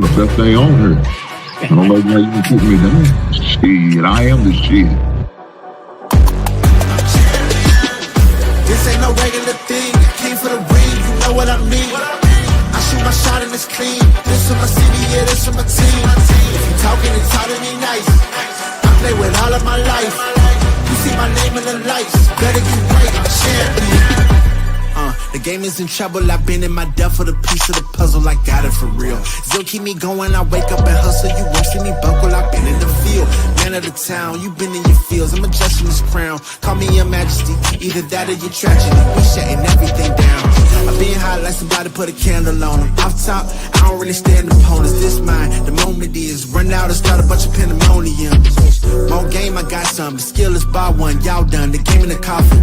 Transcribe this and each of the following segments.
The best thing on her. I don't know why you can put me down. Shit, I am the shit. This ain't no regular thing. I came for the ring, you know what I mean. I shoot my shot and it's clean. This for my city, yeah, this for my team. If you talking, it's talking me nice. I play with all of my life. You see my name in the lights. Better get right, I'm a champion. The game is in trouble, I've been in my depth for the piece of the puzzle, I got it for real. Still keep me going, I wake up and hustle, you won't see me buckle, I've been in the field. Man of the town, you been in your fields, I'm adjusting this crown. Call me your majesty, either that or your tragedy, we shutting everything down. I've been hot like somebody put a candle on them. Off top, I don't really stand opponents, this mine, the moment is. Run out and start a bunch of pandemonium. More game, I got some, the skill is bar one, y'all done, the game in the coffin.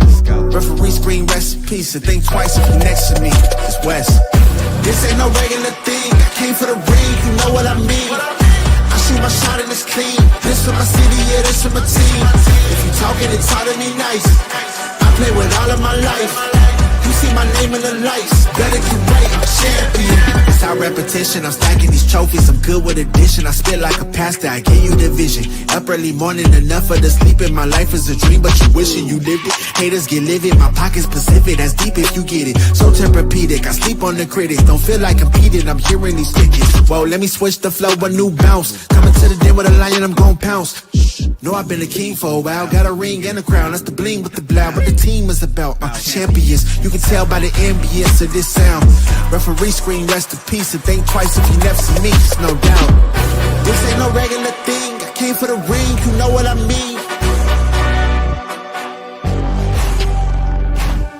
Referee screen, rest in peace, and think twice if you next to me, it's West. This ain't no regular thing, I came for the ring, you know what I mean. I shoot my shot and it's clean, this for my city, yeah, this for my team. If you talking, it's hard to me nice. I play with all of my life. You see my name in the lights, better get right, I'm a champion. It's our repetition, I'm stacking these trophies, I'm good with addition. I spit like a pastor, I gave you the vision. Up early morning, enough for the sleeping. My life is a dream, but you wishing you lived it. Haters get livid, my pocket's Pacific, that's deep if you get it. So Tempur-Pedic, I sleep on the critics. Don't feel like competing, I'm hearing these tickets. Whoa, let me switch the flow, a new bounce. Coming to the den with a lion, I'm gon' pounce. Know I've been a king for a while, got a ring and a crown. That's the bling with the blow, what the team is about. Champions, you can tell by the ambience of this sound. Referee screen, rest in peace, and think twice if you never see me, it's no doubt. This ain't no regular thing, I came for the ring, you know what I mean.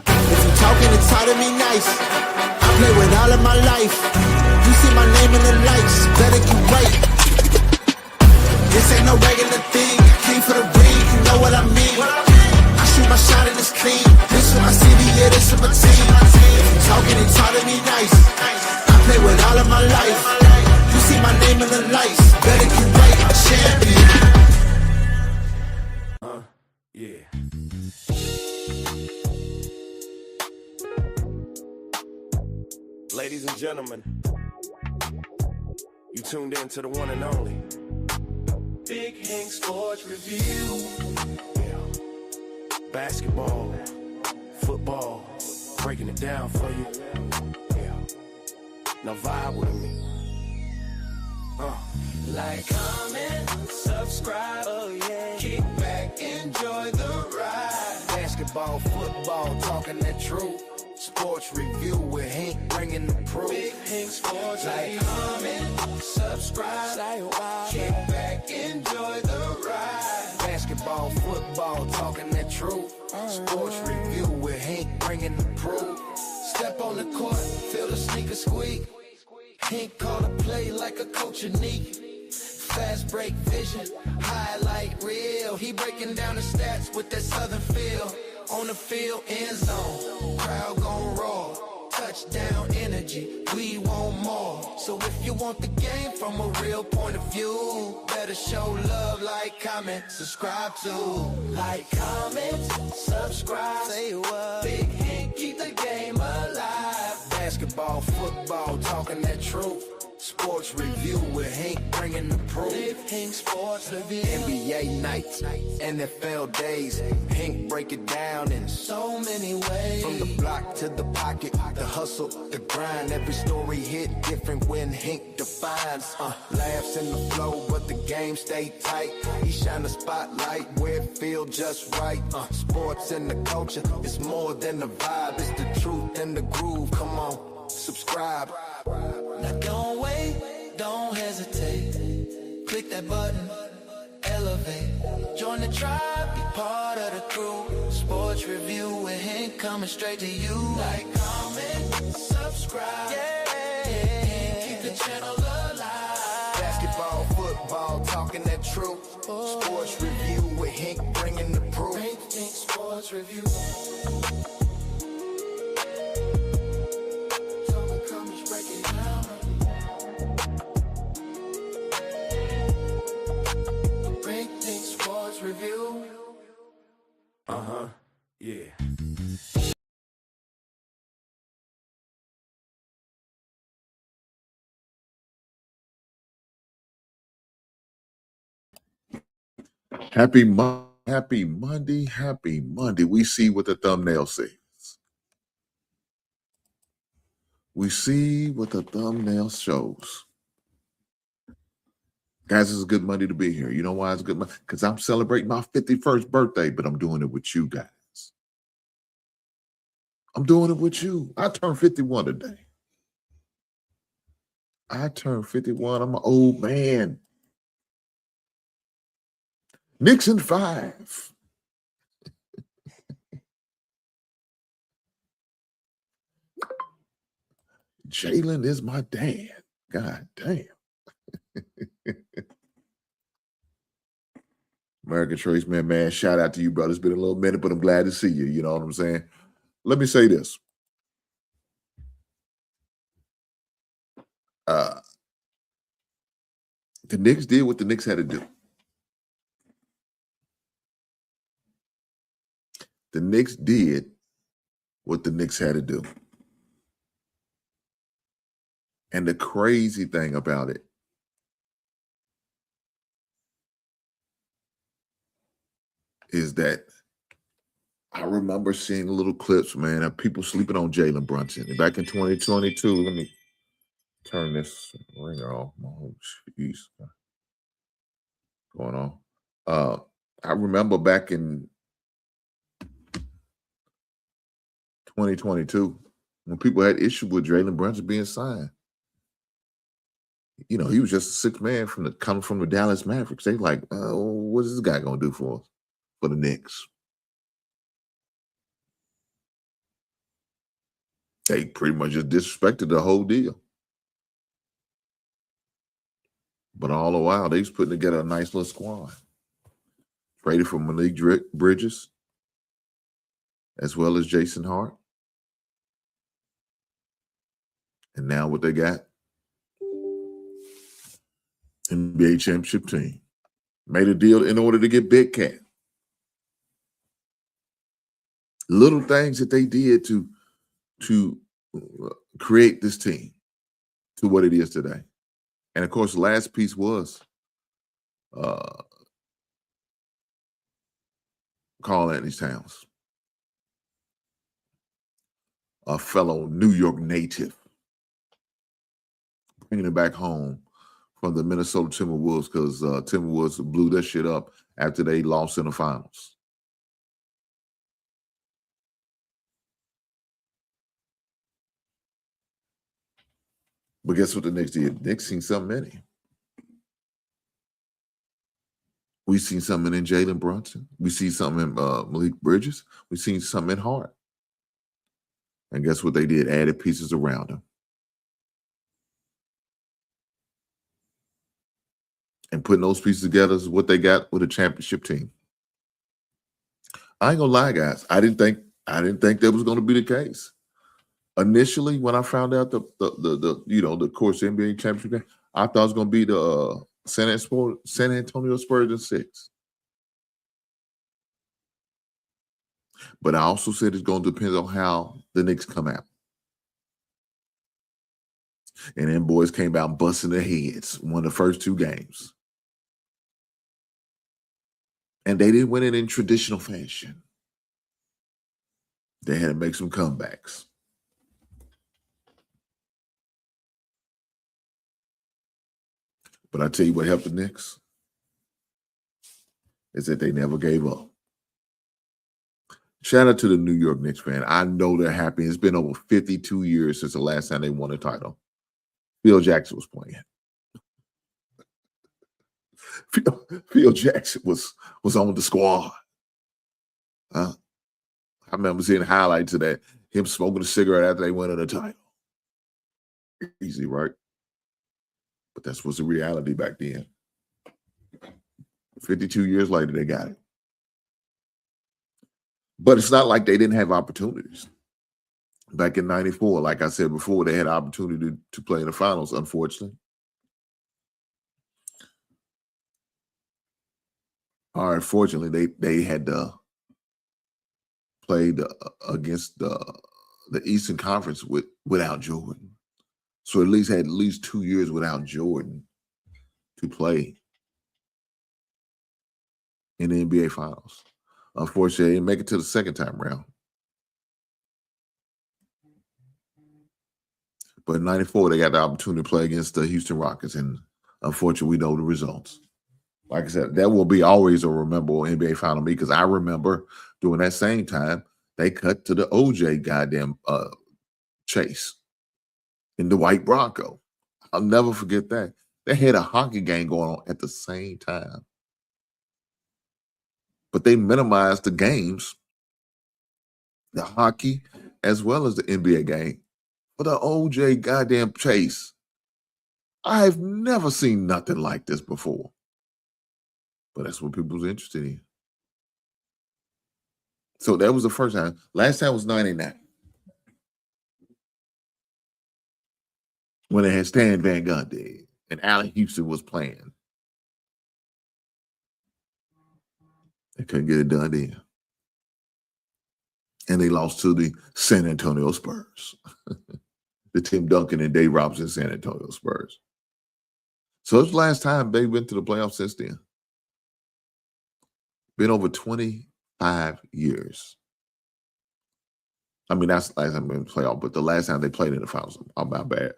If you talking, it's hard to me nice. I play with all of my life. You see my name in the lights, better get right. This ain't no regular thing, I came for the ring, you know what I mean. I shoot my shot and it's clean, this for my city, yeah, this for my team. If you talking, it's hard to me nice. I play with all of my life. You see my name in the lights, better get right, I'm a champion. Yeah. Ladies and gentlemen, you tuned in to the one and only Big Hank Sports Review. Yeah. Basketball, football, breaking it down for you. Yeah. Now vibe with me. Like, comment, subscribe, oh yeah. Kick back, enjoy the ride. Basketball, football, talking that truth. Sports review with Hank, bringing the proof. Big Hank Sports. Like, comment, subscribe, kick back, enjoy the ride. Basketball, football, talking that truth. Sports review with Hank, bringing the proof. Step on the court, feel the sneaker squeak. Hank call a play like a coach unique. Fast break vision, highlight reel. He breaking down the stats with that southern feel. On the field, end zone, crowd gon' roar. Touchdown energy, we want more. So if you want the game from a real point of view, better show love, like, comment, subscribe to. Like, comment, subscribe, say what? Big Hank, keep the game alive. Basketball, football, talking that truth. Sports review with Hank, bringing the proof. Big Hank Sports Review. NBA nights, NFL days. Hank break it down in so many ways. From the block to the pocket, the hustle, the grind. Every story hit different when Hank defines. Laughs in the flow, but the game stay tight. He shine the spotlight where it feel just right. Sports and the culture, it's more than a vibe. It's the truth and the groove. Come on, subscribe. Now don't wait, don't hesitate. Click that button, elevate. Join the tribe, be part of the crew. Sports review with Hank coming straight to you. Like, comment, subscribe. Yeah. Keep the channel alive. Basketball, football, talking that truth. Sports review with Hank, bringing the proof. Hank Sports Review. Review. Yeah. Happy Monday. Happy Monday. We see what the thumbnail says. We see what the thumbnail shows. Guys, it's a good Monday to be here. You know why it's a good Monday? Because I'm celebrating my 51st birthday, but I'm doing it with you guys. I'm doing it with you. I turned 51 today. I turned 51. I'm an old man. Knicks in 5. Jalen is my dad. God damn. American Trace, man, shout out to you, brother. It's been a little minute, but I'm glad to see you. You know what I'm saying? Let me say this. The Knicks did what the Knicks had to do. The Knicks did what the Knicks had to do. And the crazy thing about it is that I remember seeing little clips, man, of people sleeping on Jalen Brunson. Back in 2022, let me turn this ringer off. Oh, jeez. Going on. I remember back in 2022 when people had issue with Jalen Brunson being signed. You know, he was just a sixth man coming from the Dallas Mavericks. They like, what is this guy gonna do for us, for the Knicks? They pretty much just disrespected the whole deal. But all the while, they was putting together a nice little squad. Traded for Malik Bridges, as well as Jason Hart. And now what they got? NBA championship team. Made a deal in order to get Big Cat. Little things that they did to create this team to what it is today. And of course, the last piece was Karl Anthony Towns, a fellow New York native, bringing it back home from the Minnesota Timberwolves because Timberwolves blew that shit up after they lost in the finals. But guess what the Knicks did? Knicks seen something in him. We seen something in Jalen Brunson. We see something in Malik Bridges. We seen something in Hart. And guess what they did? Added pieces around him. And putting those pieces together is what they got with a championship team. I ain't gonna lie, guys. I didn't think that was gonna be the case. Initially, when I found out the course NBA championship game, I thought it was gonna be the San Antonio Spurs in 6. But I also said it's gonna depend on how the Knicks come out. And then boys came out busting their heads, won the first 2 games. And they didn't win it in traditional fashion. They had to make some comebacks. But I tell you what helped the Knicks is that they never gave up. Shout out to the New York Knicks fan. I know they're happy. It's been over 52 years since the last time they won a title. Phil Jackson was playing. Phil Jackson was on the squad. I remember seeing highlights of that, him smoking a cigarette after they won the title. Easy, right? But that's what's the reality back then. 52 years later, they got it. But it's not like they didn't have opportunities. Back in 94, like I said before, they had opportunity to play in the finals, unfortunately. All right, fortunately, they had played against the Eastern Conference without Jordan. So at least 2 years without Jordan to play in the NBA Finals. Unfortunately, they didn't make it to the second time round. But in 94, they got the opportunity to play against the Houston Rockets, and unfortunately, we know the results. Like I said, that will be always a memorable NBA Final me because I remember during that same time, they cut to the OJ goddamn chase in the white Bronco. I'll never forget that. They had a hockey game going on at the same time. But they minimized the games, the hockey, as well as the NBA game, for the OJ goddamn chase. I've never seen nothing like this before. But that's what people was interested in. So that was the first time. Last time was 99. When they had Stan Van Gundy and Allen Houston was playing. They couldn't get it done then. And they lost to the San Antonio Spurs. The Tim Duncan and Dave Robinson San Antonio Spurs. So it's the last time they went to the playoffs since then. Been over 25 years. I mean, that's the last time they been in the playoff, but the last time they played in the finals, I'm not bad.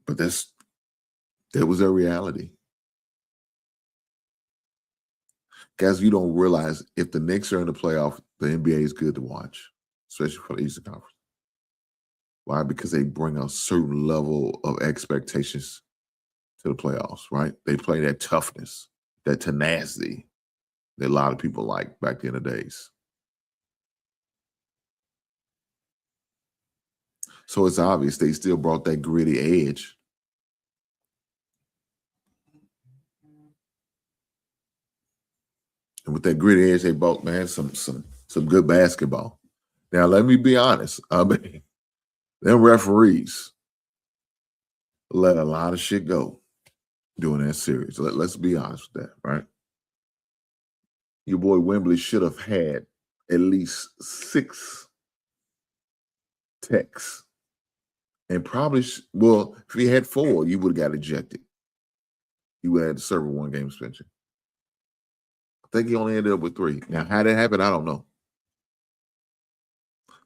But that was their reality. Guys, you don't realize if the Knicks are in the playoff, the NBA is good to watch, especially for the Eastern Conference. Why? Because they bring a certain level of expectations to the playoffs, right? They play that toughness, that tenacity that a lot of people like back in the days. So it's obvious they still brought that gritty edge. And with that gritty edge, they brought, man, some good basketball. Now, let me be honest. I mean, them referees let a lot of shit go during that series. Let's be honest with that, right? Your boy Wembley should have had at least 6 techs. And probably, well, if he had 4, you would have got ejected. You would have had to serve a 1-game suspension. I think he only ended up with 3. Now, how that happened, I don't know.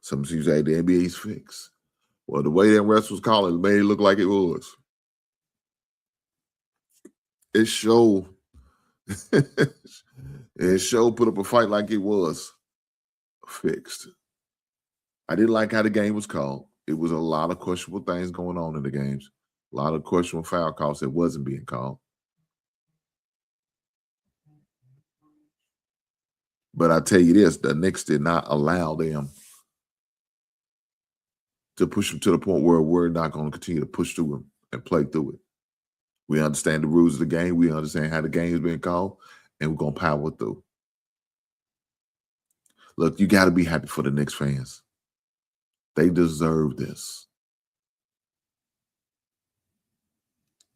Some people say the NBA's fixed. Well, the way that refs was calling made it look like it was. It showed put up a fight like it was fixed. I didn't like how the game was called. It was a lot of questionable things going on in the games. A lot of questionable foul calls that wasn't being called. But I tell you this, the Knicks did not allow them to push them to the point where we're not going to continue to push through them and play through it. We understand the rules of the game. We understand how the game is being called, and we're going to power through. Look, you got to be happy for the Knicks fans. They deserve this.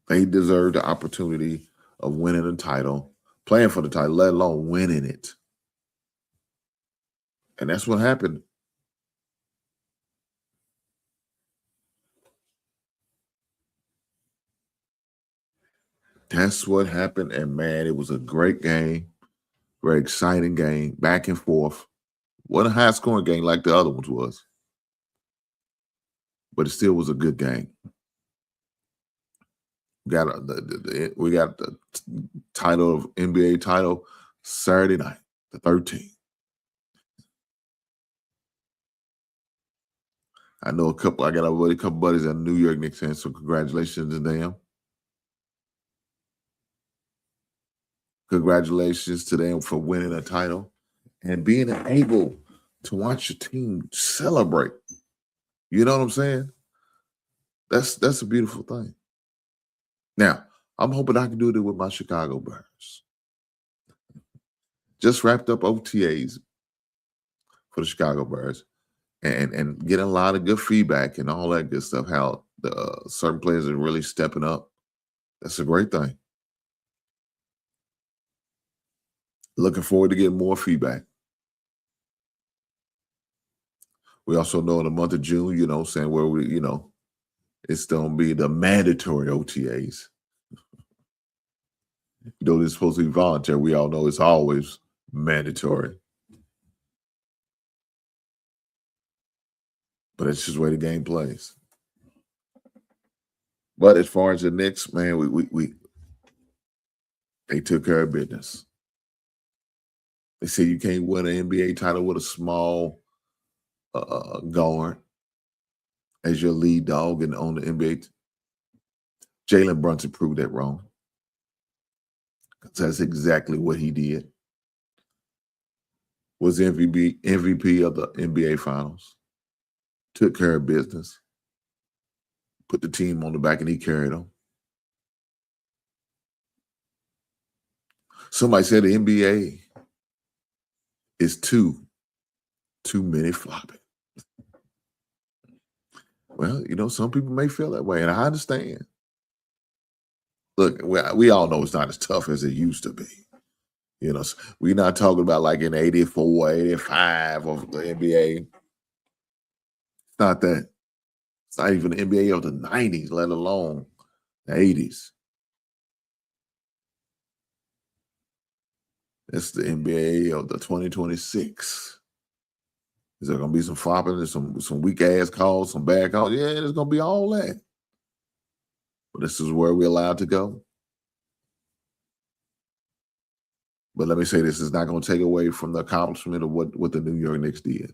They deserve the opportunity of winning the title, playing for the title, let alone winning it. And that's what happened. That's what happened. And man, it was a great game, very exciting game, back and forth. Wasn't a high scoring game like the other ones was. But it still was a good game. We got the title of NBA title Saturday night, the 13th. I know I got a couple buddies that are New York Knicks fans, so congratulations to them. Congratulations to them for winning a title and being able to watch your team celebrate. You know what I'm saying? That's a beautiful thing. Now, I'm hoping I can do it with my Chicago Bears. Just wrapped up OTAs for the Chicago Bears and getting a lot of good feedback and all that good stuff, how the certain players are really stepping up. That's a great thing. Looking forward to getting more feedback. We also know in the month of June, saying where we, It's going to be the mandatory OTAs. Though it's supposed to be voluntary, we all know it's always mandatory. But it's just the way the game plays. But as far as the Knicks, man, they took care of business. They say you can't win an NBA title with a small guard as your lead dog and on the NBA. Jalen Brunson proved that wrong. That's exactly what he did. Was MVP of the NBA Finals. Took care of business. Put the team on the back and he carried them. Somebody said the NBA is too many flopping. Well, some people may feel that way, and I understand. Look, we all know it's not as tough as it used to be. We're not talking about like in 84, 85 of the NBA. It's not that. It's not even the NBA of the 90s, let alone the 80s. It's the NBA of the 2026. Is there going to be some flopping and some weak-ass calls, some bad calls? Yeah, there's going to be all that. But this is where we're allowed to go. But let me say this is not going to take away from the accomplishment of what the New York Knicks did.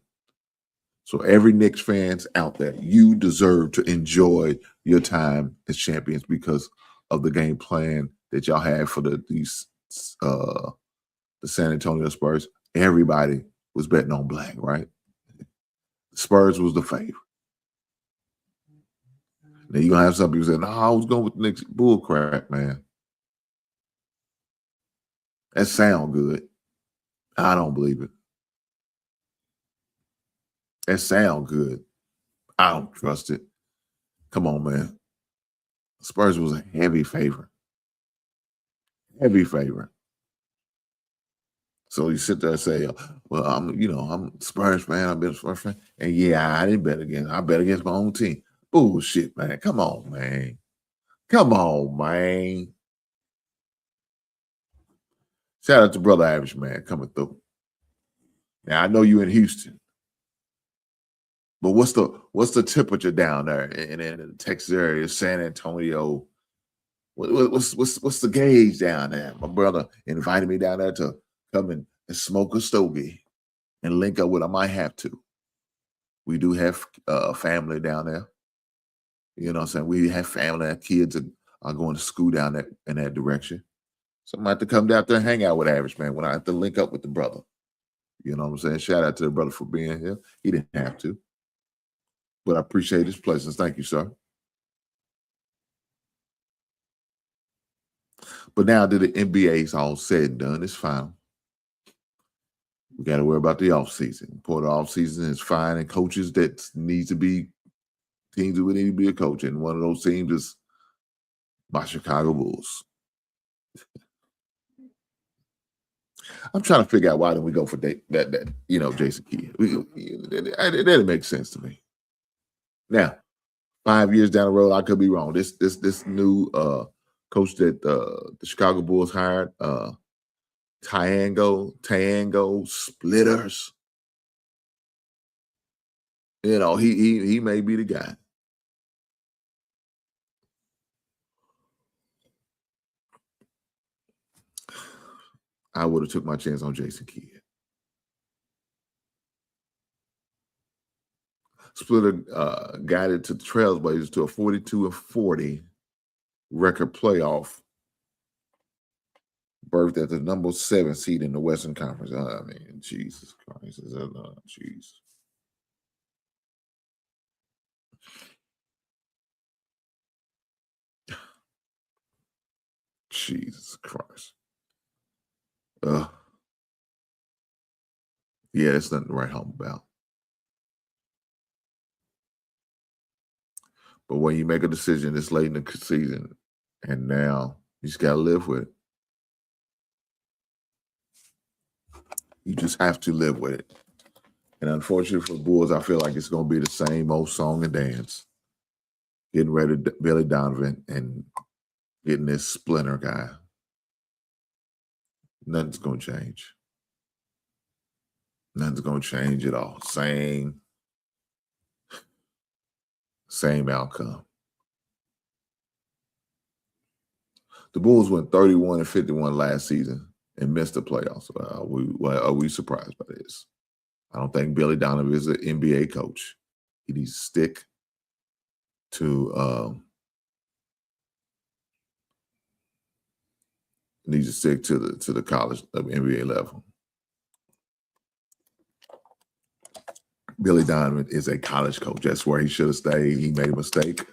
So every Knicks fans out there, you deserve to enjoy your time as champions because of the game plan that y'all had for the San Antonio Spurs. Everybody was betting on black, right? The Spurs was the favorite. Now you're gonna have some people say, "No, I was going with the Knicks." Bull crap, man. That sound good. I don't believe it. That sound good. I don't trust it. Come on, man. Spurs was a heavy favorite. Heavy favorite. So you sit there and say, "Well, I'm Spurs fan. I've been a Spurs fan, and yeah, I didn't bet against. I bet against my own team." Bullshit, man. Come on, man. Come on, man. Shout out to Brother Average Man coming through. Now I know you in Houston, but what's the temperature down there in the Texas area, San Antonio? What's the gauge down there? My brother invited me down there to come and smoke a stogie and link up with. I might have to. We do have family down there. You know what I'm saying? We have family, our kids are going to school down there in that direction. So I might have to come down there and hang out with Average Man when I have to link up with the brother. You know what I'm saying? Shout out to the brother for being here. He didn't have to. But I appreciate his presence. Thank you, sir. But now that the NBA is all said and done, it's final. We got to worry about the offseason. Part of the offseason is finding coaches that need to be teams that would need to be a coach. And one of those teams is my Chicago Bulls. I'm trying to figure out why didn't we go for that Jason Kidd. That didn't make sense to me. Now, 5 years down the road, I could be wrong. This new coach that the Chicago Bulls hired, Tango Splitters. He may be the guy. I would have took my chance on Jason Kidd. Splitter guided to the Trailblazers to a 42-40 record playoff, birthed at the number 7 seed in the Western Conference. I mean, Jesus Christ. Jeez. Jesus Christ. Yeah, that's nothing to write home about. But when you make a decision this late in the season, and now you just got to live with it. You just have to live with it. And unfortunately for the Bulls, I feel like it's going to be the same old song and dance. getting rid of Billy Donovan and getting this splinter guy. Nothing's going to change. Nothing's going to change at all. Same outcome. The Bulls went 31-51 last season and missed the playoffs. Are we surprised by this? I don't think Billy Donovan is an NBA coach. He needs to stick to the college NBA level. Billy Donovan is a college coach. That's where he should have stayed. He made a mistake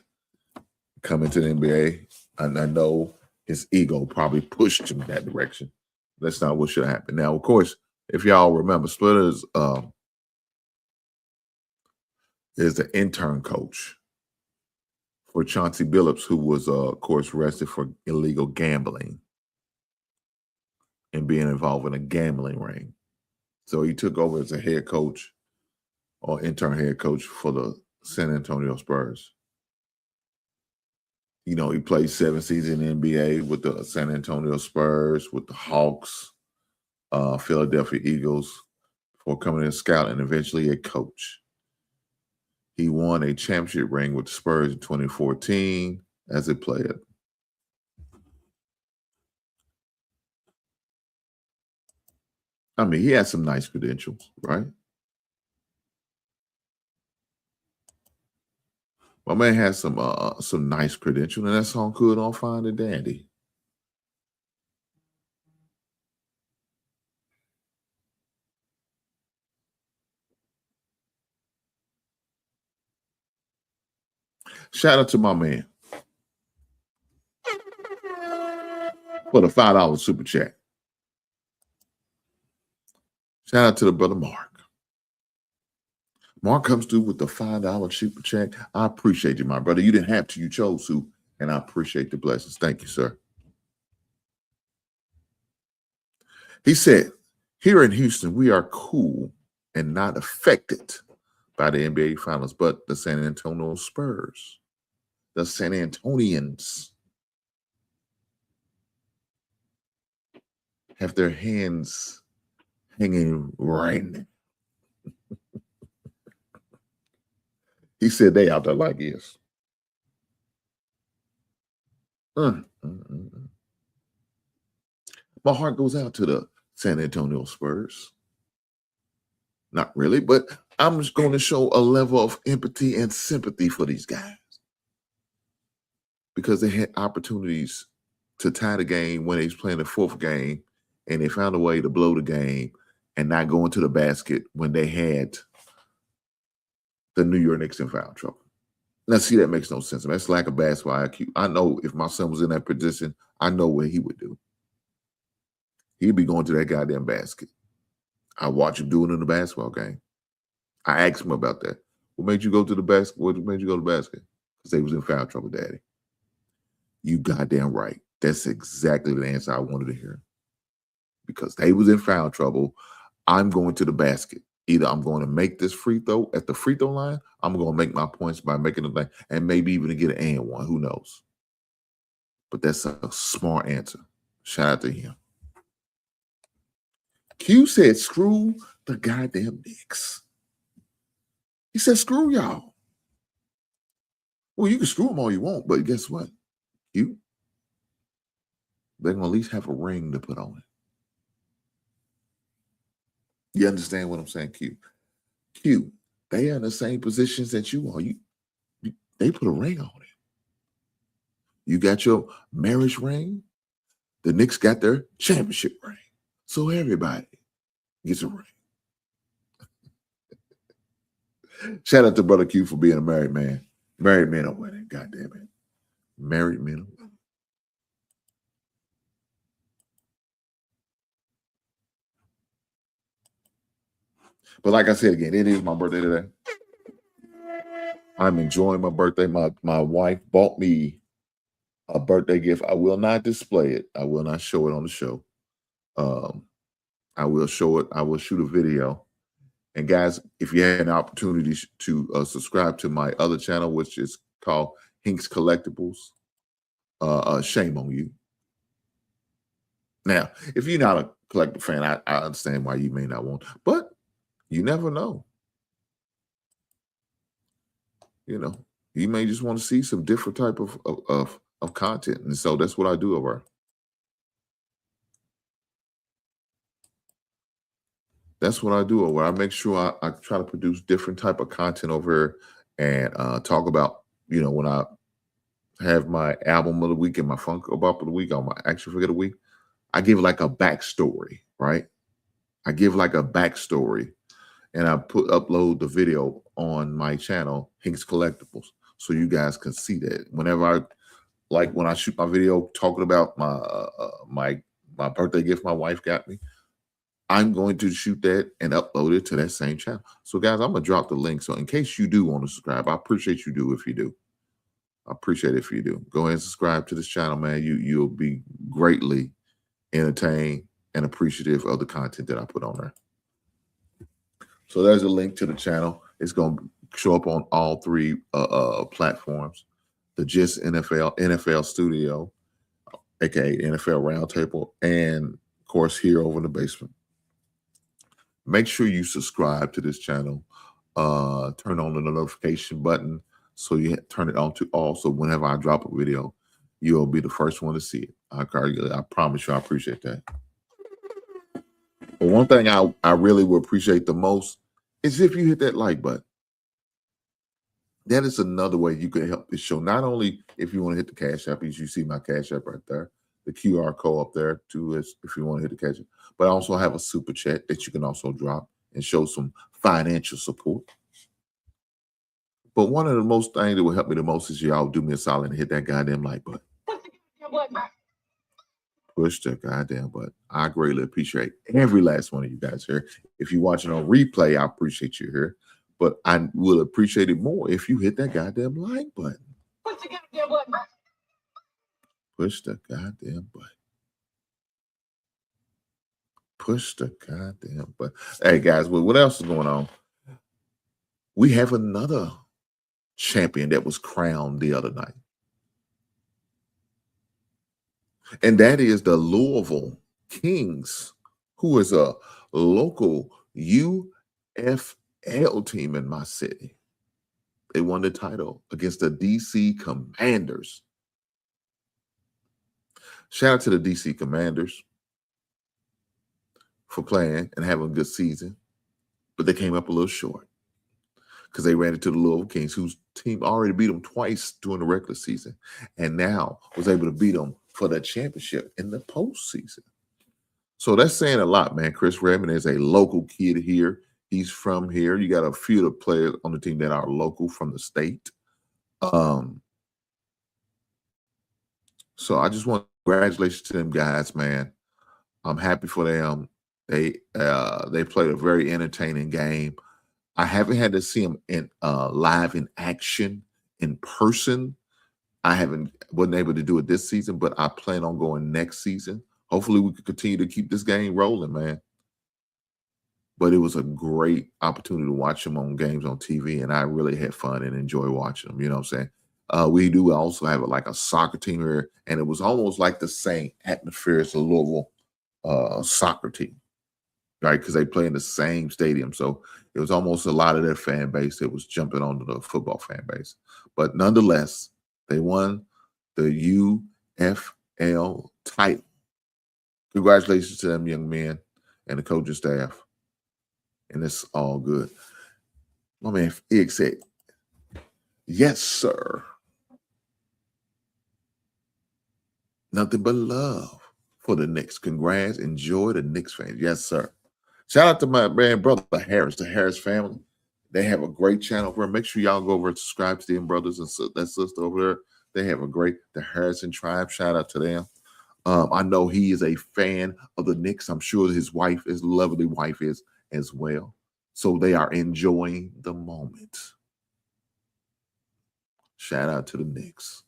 coming to the NBA. And I know his ego probably pushed him in that direction. That's not what should have happened. Now, of course, if y'all remember, Splitters is the intern coach for Chauncey Billups, who was, of course, arrested for illegal gambling and being involved in a gambling ring. So he took over as a head coach or intern head coach for the San Antonio Spurs. You know, he played 7 seasons in the NBA with the San Antonio Spurs, with the Hawks, Philadelphia Eagles, before coming in as a scout and eventually a coach. He won a championship ring with the Spurs in 2014 as a player. I mean, he has some nice credentials, right? My man has some nice credentials, and that's all good, all fine and dandy. Shout out to my man for the $5 super chat. Shout out to the brother Mark. Mark comes through with the $5 super chat. I appreciate you, my brother. You didn't have to. You chose to, and I appreciate the blessings. Thank you, sir. He said, here in Houston, we are cool and not affected by the NBA Finals, but the San Antonio Spurs, the San Antonians, have their hands hanging right now. He said they out there like this. My heart goes out to the San Antonio Spurs. Not really, but I'm just going to show a level of empathy and sympathy for these guys because they had opportunities to tie the game when they was playing the 4th game, and they found a way to blow the game and not go into the basket when they had the New York Knicks in foul trouble. Now, see, that makes no sense. That's lack of basketball IQ. I know if my son was in that position, I know what he would do. He'd be going to that goddamn basket. I watch him do it in the basketball game. I asked him about that. What made you go to the basket? What made you go to the basket? Because they was in foul trouble, Daddy. You goddamn right. That's exactly the answer I wanted to hear. Because they was in foul trouble, I'm going to the basket. Either I'm going to make this free throw at the free throw line, I'm going to make my points by making the thing, and maybe even get an and one. Who knows? But that's a smart answer. Shout out to him. Q said, screw the goddamn Knicks. He said, screw y'all. Well, you can screw them all you want, but guess what? Q, they're going to at least have a ring to put on it. You understand what I'm saying, Q? Q, they are in the same positions that you are. They put a ring on it. You got your marriage ring. The Knicks got their championship ring. So everybody gets a ring. Shout out to Brother Q for being a married man. Married men are winning, goddamn it. Married men are winning. But like I said again, it is my birthday today. I'm enjoying my birthday. My wife bought me a birthday gift. I will not display it. I will not show it on the show. I will show it. I will shoot a video. And guys, if you had an opportunity to subscribe to my other channel, which is called Hinks Collectibles. Shame on you. Now, if you're not a collector fan, I understand why you may not want, but you never know. You know, you may just want to see some different type of content, and so that's what I do over. That's what I do over. I make sure I try to produce different type of content over here and talk about, when I have my album of the week and my funk bop of the week or my action figure of the week, I give like a backstory, right? I give like a backstory and I upload the video on my channel, Hinks Collectibles, so you guys can see that. Whenever when I shoot my video talking about my birthday gift my wife got me, I'm going to shoot that and upload it to that same channel. So guys, I'm gonna drop the link. So in case you do want to subscribe, I appreciate you do if you do. I appreciate it if you do. Go ahead and subscribe to this channel, man. You'll be greatly entertained and appreciative of the content that I put on there. So there's a link to the channel. It's going to show up on all three platforms. The Just NFL Studio, aka NFL Roundtable, and of course here over in the basement. Make sure you subscribe to this channel. Turn on the notification button so you turn it on to all. So whenever I drop a video, you'll be the first one to see it. I promise you, I appreciate that. But one thing I really will appreciate the most is if you hit that like button. That is another way you can help this show. Not only if you want to hit the Cash App, as you see my Cash App right there, the QR code up there too, is if you want to hit the Cash App. But I also have a super chat that you can also drop and show some financial support. But one of the most things that will help me the most is y'all do me a solid and hit that goddamn like button. Push the goddamn button. I greatly appreciate every last one of you guys here. If you're watching on replay, I appreciate you here. But I will appreciate it more if you hit that goddamn like button. Push the goddamn button. Push the goddamn button. Push the goddamn button. Hey guys, well, what else is going on? We have another champion that was crowned the other night. And that is the Louisville Kings, who is a local UFL team in my city. They won the title against the DC Commanders. Shout out to the DC Commanders for playing and having a good season, but they came up a little short because they ran into the Louisville Kings, whose team already beat them twice during the regular season and now was able to beat them for the championship in the postseason. So that's saying a lot, man. Chris Redmond is a local kid here. He's from here. You got a few of the players on the team that are local from the state. So I just want congratulations to them guys, man. I'm happy for them. They played a very entertaining game. I haven't had to see them in live in action in person. I wasn't able to do it this season, but I plan on going next season. Hopefully we can continue to keep this game rolling, man. But it was a great opportunity to watch them on games on TV, and I really had fun and enjoy watching them. You know what I'm saying? We do also have like a soccer team here, and it was almost like the same atmosphere as the Louisville soccer team, right? Because they play in the same stadium. So it was almost a lot of their fan base that was jumping onto the football fan base. But nonetheless, they won the UFL title. Congratulations to them young men and the coaching staff. And it's all good. My man, Ig said, yes, sir. Nothing but love for the Knicks. Congrats. Enjoy the Knicks fans. Yes, sir. Shout out to my man, brother Harris, the Harris family. They have a great channel over there. Make sure y'all go over and subscribe to them brothers and that sister over there. They have the Harrison tribe. Shout out to them. I know he is a fan of the Knicks. I'm sure his lovely wife is as well. So they are enjoying the moment. Shout out to the Knicks.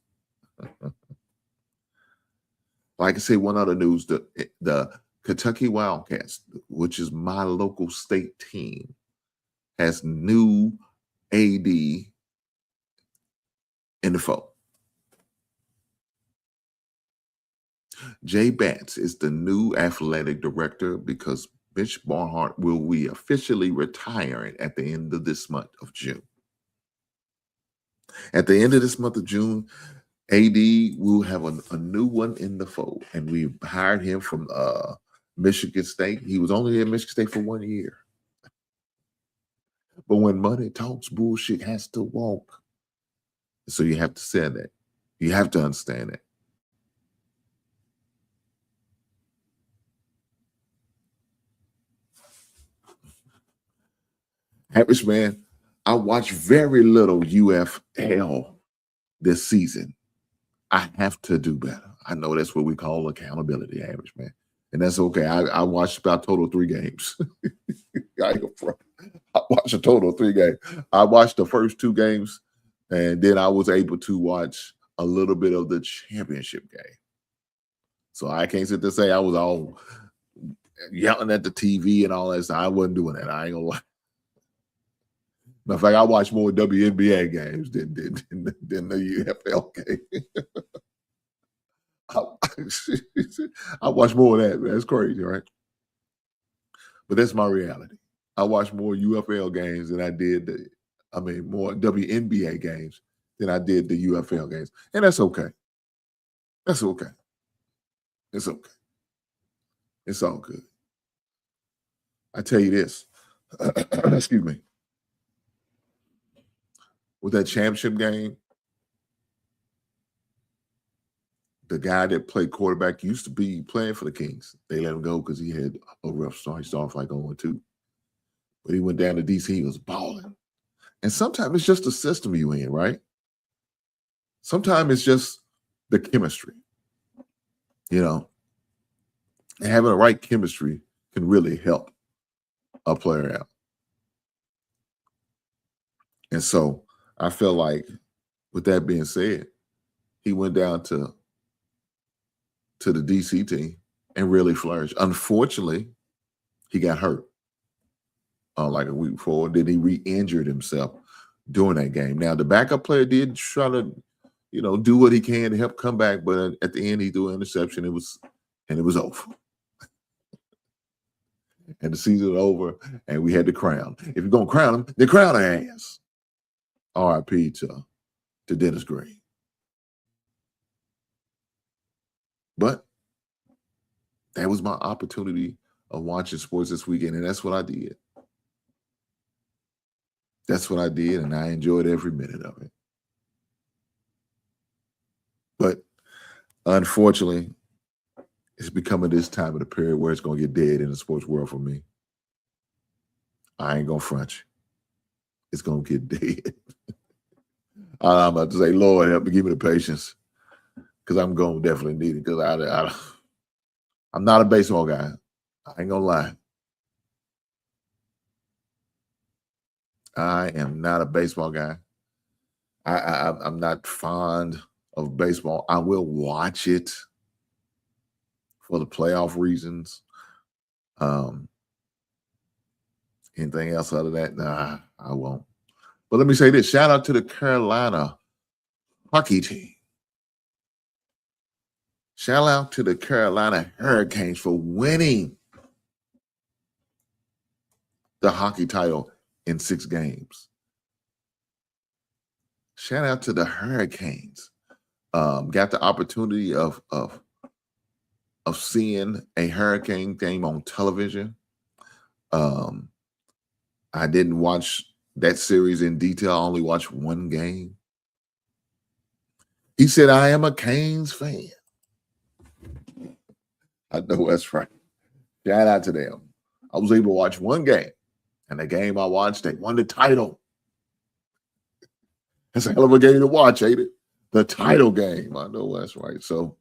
Like I say, one other news, the Kentucky Wildcats, which is my local state team, has new AD in the fold. Jay Batts is the new athletic director because Mitch Barnhart will be officially retiring at the end of this month of June. At the end of this month of June, AD will have a new one in the fold, and we hired him from Michigan State. He was only at Michigan State for 1 year. But when money talks, bullshit has to walk. So you have to say that. You have to understand that. Average man, I watched very little UFL this season. I have to do better. I know that's what we call accountability, average man. And that's okay. I watched about total 3 games. I watched a total of 3 games. I watched the first 2 games, and then I was able to watch a little bit of the championship game. So I can't sit there and say I was all yelling at the TV and all that stuff. I wasn't doing that. I ain't gonna lie. Matter of fact, I watched more WNBA games than the UFL game. I watch more of that. Man. That's crazy, right? But that's my reality. I watch more UFL games than I did more WNBA games than I did the UFL games. And that's okay. That's okay. It's okay. It's all good. I tell you this. Excuse me. With that championship game, the guy that played quarterback used to be playing for the Kings. They let him go because he had a rough start. He started off like 0-2. But he went down to DC. He was balling. And sometimes it's just the system you in, right? Sometimes it's just the chemistry. You know, and having the right chemistry can really help a player out. And so I feel like, with that being said, he went down to the DC team and really flourished. Unfortunately, he got hurt like a week before. Then he re-injured himself during that game. Now, the backup player did try to, do what he can to help come back, but at the end, he threw an interception. It was over. And the season was over, and we had to crown. If you're going to crown him, then crown her ass. R.I.P. to Dennis Green. But that was my opportunity of watching sports this weekend, and that's what I did. That's what I did, and I enjoyed every minute of it. But unfortunately, it's becoming this time of the period where it's going to get dead in the sports world for me. I ain't going to front you. It's going to get dead. I'm about to say, Lord, help me, give me the patience, because I'm going to definitely need it, because I'm not a baseball guy. I ain't going to lie. I am not a baseball guy. I'm not fond of baseball. I will watch it for the playoff reasons. Anything else other than that? Nah, I won't. But let me say this. Shout out to the Carolina hockey team. Shout out to the Carolina Hurricanes for winning the hockey title in 6 games. Shout out to the Hurricanes. Got the opportunity of seeing a Hurricane game on television. I didn't watch that series in detail. I only watched 1 game. He said, I am a Canes fan. I know that's right. Shout out to them. I was able to watch 1 game. And the game I watched, they won the title. That's a hell of a game to watch, ain't it? The title game. I know that's right. So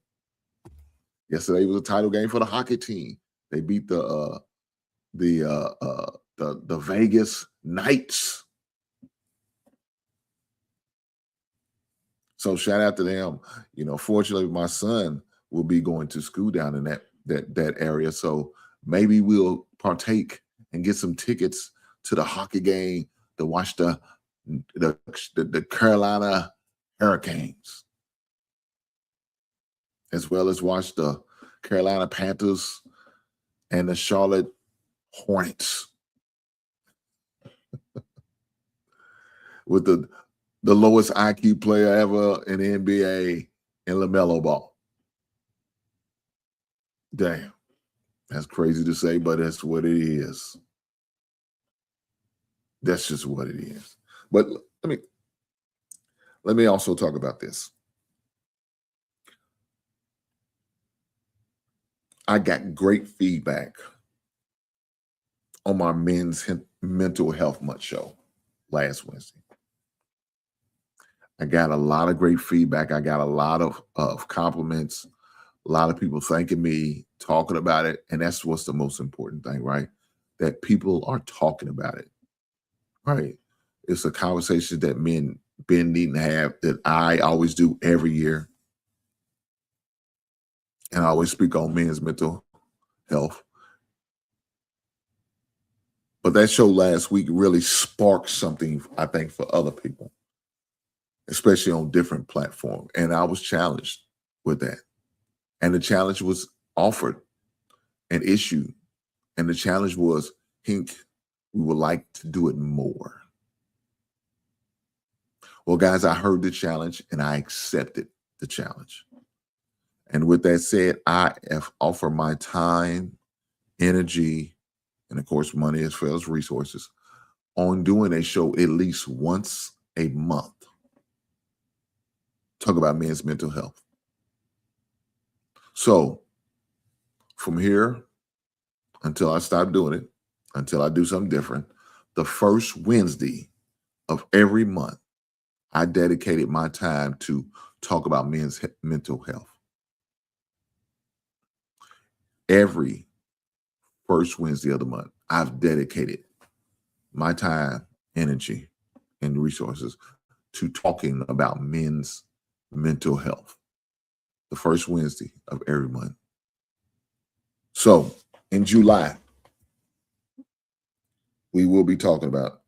yesterday was a title game for the hockey team. They beat the Vegas Knights. So shout out to them. Fortunately, my son will be going to school down in that area. So maybe we'll partake and get some tickets to the hockey game to watch the Carolina Hurricanes, as well as watch the Carolina Panthers and the Charlotte Hornets with the lowest IQ player ever in the NBA in LaMelo Ball. Damn. That's crazy to say, but that's what it is. That's just what it is. But let me also talk about this. I got great feedback on my men's mental health month show last Wednesday. I got a lot of great feedback. I got a lot of compliments, a lot of people thanking me, talking about it. And that's what's the most important thing, right? That people are talking about it, right? It's a conversation that men needing to have, that I always do every year. And I always speak on men's mental health. But that show last week really sparked something, I think, for other people, especially on different platforms. And I was challenged with that. And the challenge was offered and issued. And the challenge was, Hink, we would like to do it more. Well, guys, I heard the challenge and I accepted the challenge. And with that said, I have offered my time, energy, and of course, money as well as resources on doing a show at least once a month. Talk about men's mental health. So from here until I stop doing it, until I do something different, the first Wednesday of every month, I dedicated my time to talk about men's mental health. Every first Wednesday of the month, I've dedicated my time, energy, and resources to talking about men's mental health. The first Wednesday of every month. So in July, we will be talking about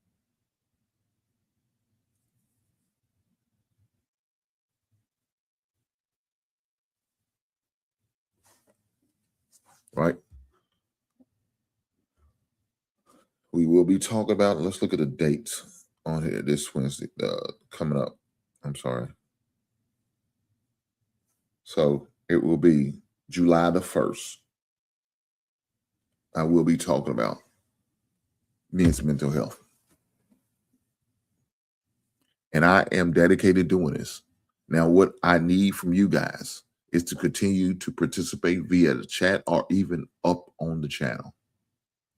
right? We will be talking about, let's look at the dates on here this Wednesday coming up. I'm sorry. So it will be July the 1st. I will be talking about men's mental health. And I am dedicated doing this. Now, what I need from you guys is to continue to participate via the chat or even up on the channel.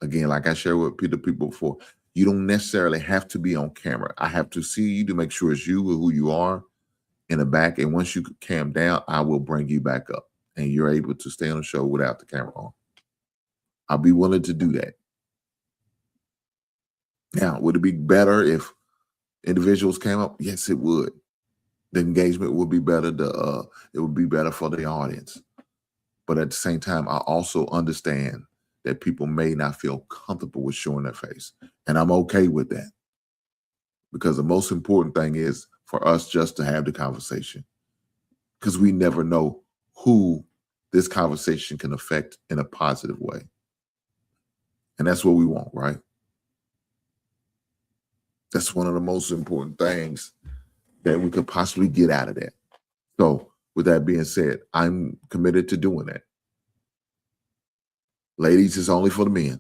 Again, like I shared with the people before, you don't necessarily have to be on camera. I have to see you to make sure it's you or who you are in the back. And once you cam down, I will bring you back up and you're able to stay on the show without the camera on. I'll be willing to do that. Now, would it be better if individuals came up? Yes, it would. The engagement would be better. It would be better for the audience. But at the same time, I also understand that people may not feel comfortable with showing their face. And I'm okay with that. Because the most important thing is for us just to have the conversation. Because we never know who this conversation can affect in a positive way. And that's what we want, right? That's one of the most important things that we could possibly get out of that. So with that being said, I'm committed to doing that. Ladies, it's only for the men.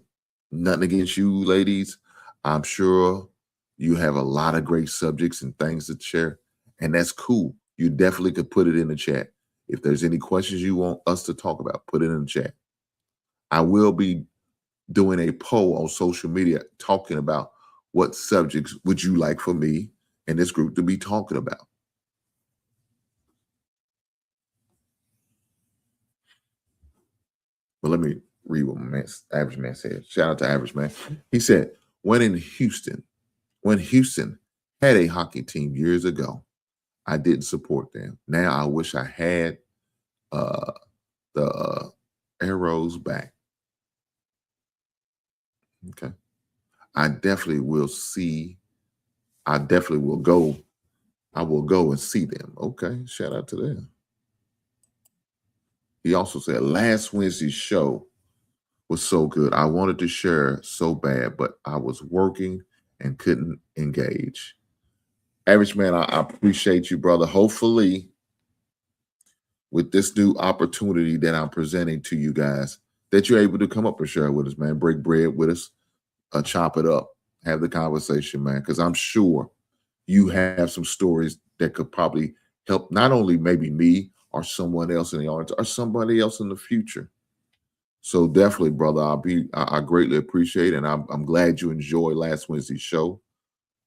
Nothing against you, ladies. I'm sure you have a lot of great subjects and things to share, and that's cool. You definitely could put it in the chat. If there's any questions you want us to talk about, put it in the chat. I will be doing a poll on social media talking about what subjects would you like for me and this group to be talking about. But let me read what my Average Man said. Shout out to Average Man. He said, when Houston had a hockey team years ago, I didn't support them. Now I wish I had the arrows back. Okay. I definitely will go. I will go and see them. Okay. Shout out to them. He also said, last Wednesday's show was so good. I wanted to share so bad, but I was working and couldn't engage. Average man, I appreciate you, brother. Hopefully, with this new opportunity that I'm presenting to you guys, that you're able to come up and share with us, man. Break bread with us, chop it up, have the conversation, man. Because I'm sure you have some stories that could probably help not only maybe me or someone else in the audience or somebody else in the future. So definitely, brother, I greatly appreciate it, and I'm glad you enjoyed last Wednesday's show.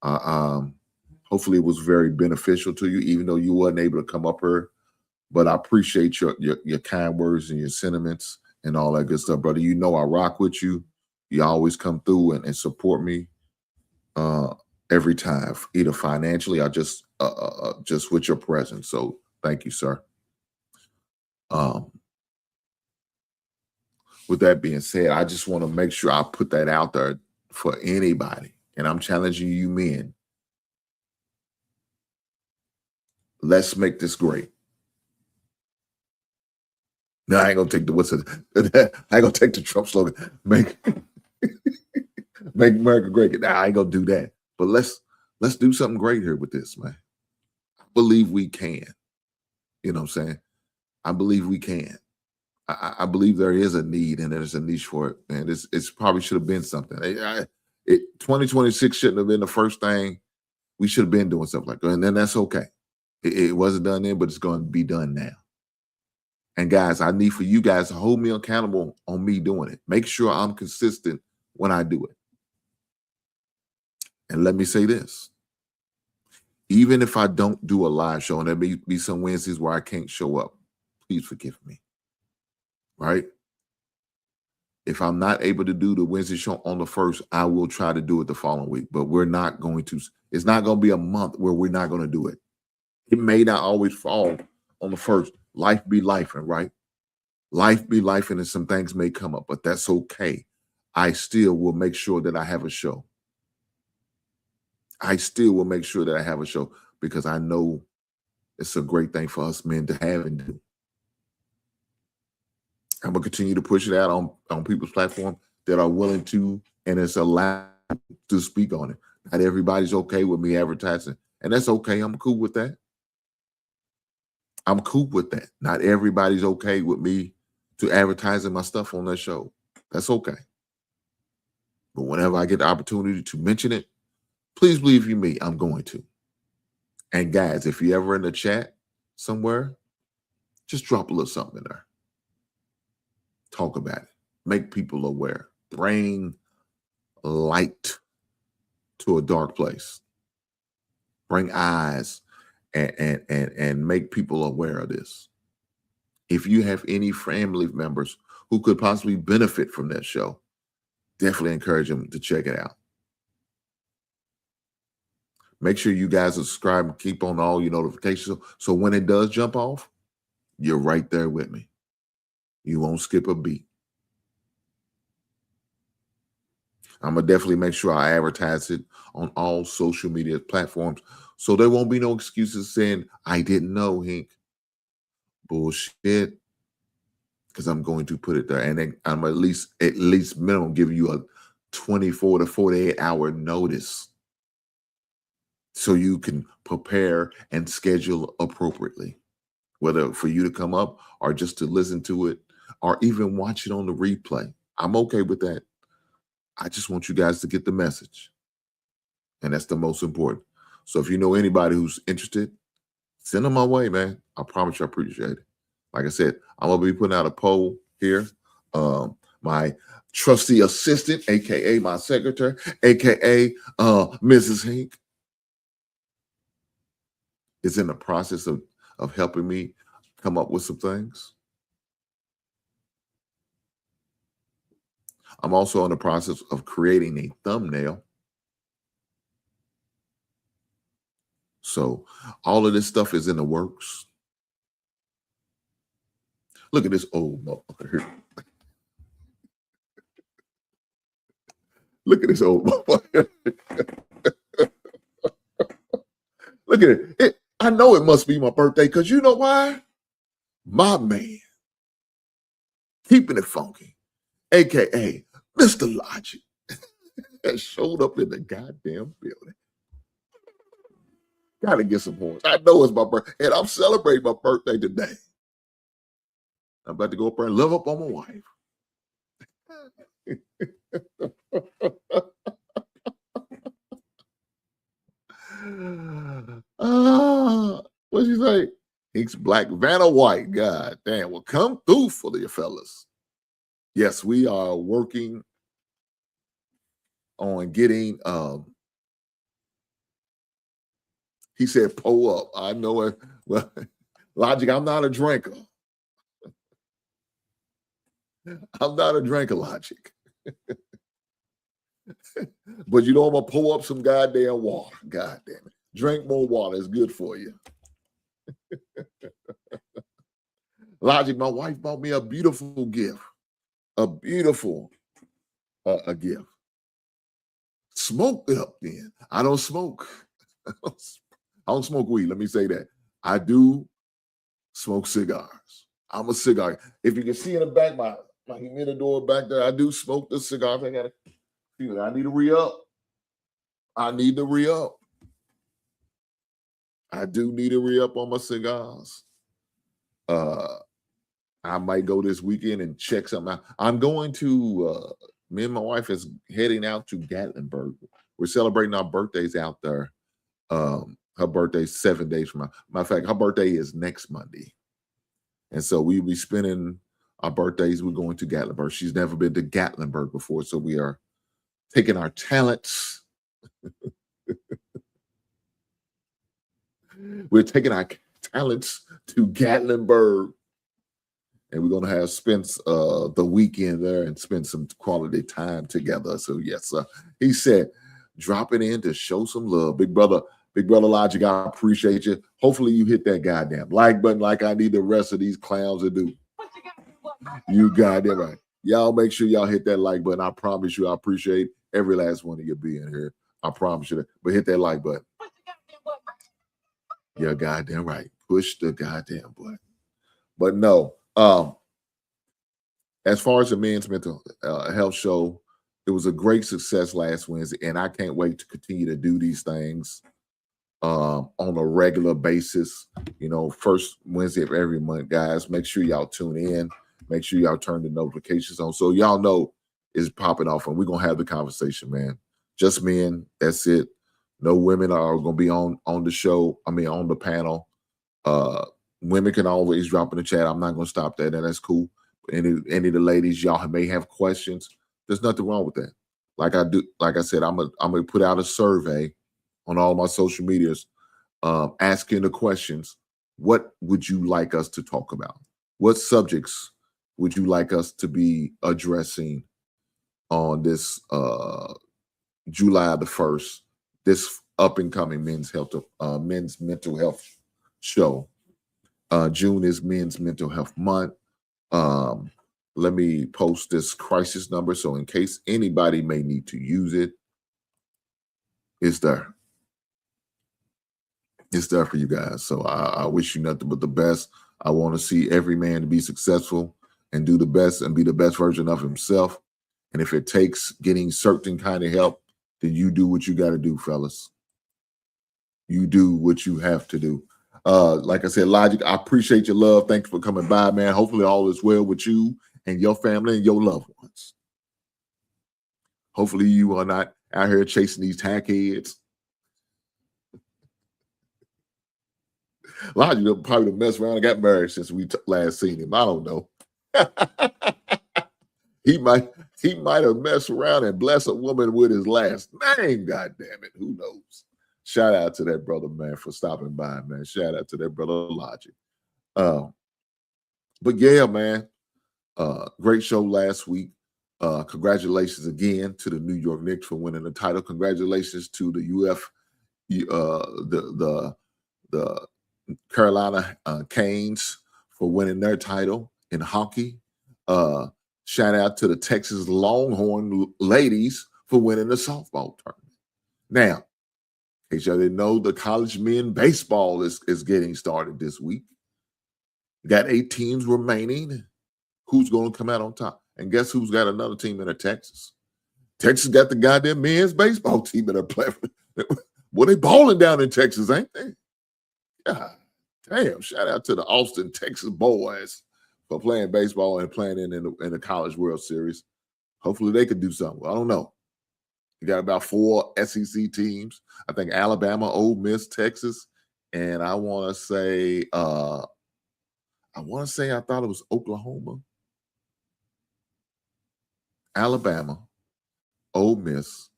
Hopefully, it was very beneficial to you, even though you wasn't able to come up here. But I appreciate your kind words and your sentiments and all that good stuff, brother. You know I rock with you. You always come through and support me every time, either financially or just with your presence. So thank you, sir. With that being said, I just want to make sure I put that out there for anybody. And I'm challenging you men. Let's make this great. No, I ain't gonna take I ain't gonna take the Trump slogan. Make America great. Nah, I ain't gonna do that. But let's do something great here with this, man. I believe we can. You know what I'm saying? I believe we can. I believe there is a need and there's a niche for it. And it's probably should have been something. 2026 shouldn't have been the first thing. We should have been doing something like that. And then that's okay. It wasn't done then, but it's going to be done now. And guys, I need for you guys to hold me accountable on me doing it. Make sure I'm consistent when I do it. And let me say this. Even if I don't do a live show, and there may be some Wednesdays where I can't show up, please forgive me. Right? If I'm not able to do the Wednesday show on the 1st, I will try to do it the following week. But we're not going to. It's not going to be a month where we're not going to do it. It may not always fall on the 1st. Life be life, right? Life be life, and some things may come up, but that's okay. I still will make sure that I have a show. I still will make sure that I have a show because I know it's a great thing for us men to have and do. I'm going to continue to push it out on people's platform that are willing to, and it's allowed to speak on it. Not everybody's okay with me advertising, and that's okay. I'm cool with that. I'm cool with that. Not everybody's okay with me to advertising my stuff on that show. That's okay. But whenever I get the opportunity to mention it, please believe you me, I'm going to. And guys, if you're ever in the chat somewhere, just drop a little something in there. Talk about it. Make people aware. Bring light to a dark place. Bring eyes and make people aware of this. If you have any family members who could possibly benefit from that show, definitely encourage them to check it out. Make sure you guys subscribe and keep on all your notifications. So when it does jump off, you're right there with me. You won't skip a beat. I'm going to definitely make sure I advertise it on all social media platforms so there won't be no excuses saying, I didn't know, Hink. Bullshit. Because I'm going to put it there. And then I'm at least minimum give you a 24 to 48 hour notice so you can prepare and schedule appropriately, whether for you to come up or just to listen to it or even watch it on the replay. I'm okay with that. I just want you guys to get the message. And that's the most important. So if you know anybody who's interested, send them my way, man. I promise you I appreciate it. Like I said, I'm going to be putting out a poll here. My trusty assistant, a.k.a. my secretary, a.k.a. Mrs. Hink, is in the process of helping me come up with some things. I'm also in the process of creating a thumbnail. So all of this stuff is in the works. Look at this old motherfucker here. Look at this old motherfucker. Look at it. I know it must be my birthday because you know why? My man keeping it funky, aka Mr. Logic, that showed up in the goddamn building. Gotta get some horns. I know it's my birthday, and I'm celebrating my birthday today. I'm about to go up there and love up on my wife. What'd you say? Ink's black, Vanna white. God damn. Well, come through for you fellas. Yes, we are working on getting he said pull up. I know it. Well, Logic, I'm not a drinker. I'm not a drinker, Logic. But you know I'm gonna pull up some goddamn water. God damn it. Drink more water. It's good for you. Logic, my wife bought me a beautiful gift. A beautiful a gift. Smoke up then. I don't smoke. I don't smoke weed. Let me say that. I do smoke cigars. I'm a cigar. If you can see in the back, my humidor back there, I do smoke the cigars. I gotta feel it. I need to re-up. I need to re-up. I do need to re-up on my cigars. I might go this weekend and check something out. I'm going to me and my wife is heading out to Gatlinburg. We're celebrating our birthdays out there. Her birthday's 7 days from now. Matter of fact, her birthday is next Monday. And so we'll be spending our birthdays. We're going to Gatlinburg. She's never been to Gatlinburg before. So we are taking our talents. We're taking our talents to Gatlinburg. And we're going to have spent the weekend there and spend some quality time together. So, yes, he said, dropping in to show some love. Big brother Logic, I appreciate you. Hopefully you hit that goddamn like button like I need the rest of these clowns to do. You goddamn right. Y'all make sure y'all hit that like button. I promise you I appreciate every last one of you being here. I promise you that. But hit that like button. You're goddamn right. Push the goddamn button. But no. As far as the men's mental health show, it was a great success last Wednesday, and I can't wait to continue to do these things on a regular basis. You know, first Wednesday of every month, guys. Make sure y'all tune in. Make sure y'all turn the notifications on so y'all know it's popping off, and we're gonna have the conversation, man. Just men. That's it. No women are gonna be on the show. I mean, on the panel. Women can always drop in the chat. I'm not going to stop that, and that's cool. Any of the ladies, y'all may have questions. There's nothing wrong with that. Like I said, I'm gonna put out a survey on all my social medias, asking the questions. What would you like us to talk about? What subjects would you like us to be addressing on this July the 1st, this up and coming men's mental health show? June is Men's Mental Health Month. Let me post this crisis number so in case anybody may need to use it, it's there. It's there for you guys. So I wish you nothing but the best. I want to see every man to be successful and do the best and be the best version of himself. And if it takes getting certain kind of help, then you do what you got to do, fellas. You do what you have to do. Like I said, Logic, I appreciate your love. Thank you for coming by, man. Hopefully all is well with you and your family and your loved ones. Hopefully you are not out here chasing these tackheads. Logic probably messed around and got married since we last seen him. I don't know. He might have messed around and blessed a woman with his last name. God damn it. Who knows? Shout out to that brother, man, for stopping by, man. Shout out to that brother Logic. But yeah, man, great show last week. Congratulations again to the New York Knicks for winning the title. Congratulations to the the Carolina Canes for winning their title in hockey. Shout out to the Texas Longhorn ladies for winning the softball tournament. Now, in case y'all didn't know, the college men baseball is getting started this week. Got 8 teams remaining. who's going to come out on top. And guess who's got another team in the Texas? Texas got the goddamn men's baseball team in their platform. Well, they balling down in Texas, ain't they? God damn! Shout out to the Austin, Texas boys for playing baseball and playing in the College World Series. Hopefully, they could do something. I don't know. You got about 4 SEC teams. I think Alabama, Ole Miss, Texas, and I want to say, I thought it was Oklahoma, Alabama, Ole Miss,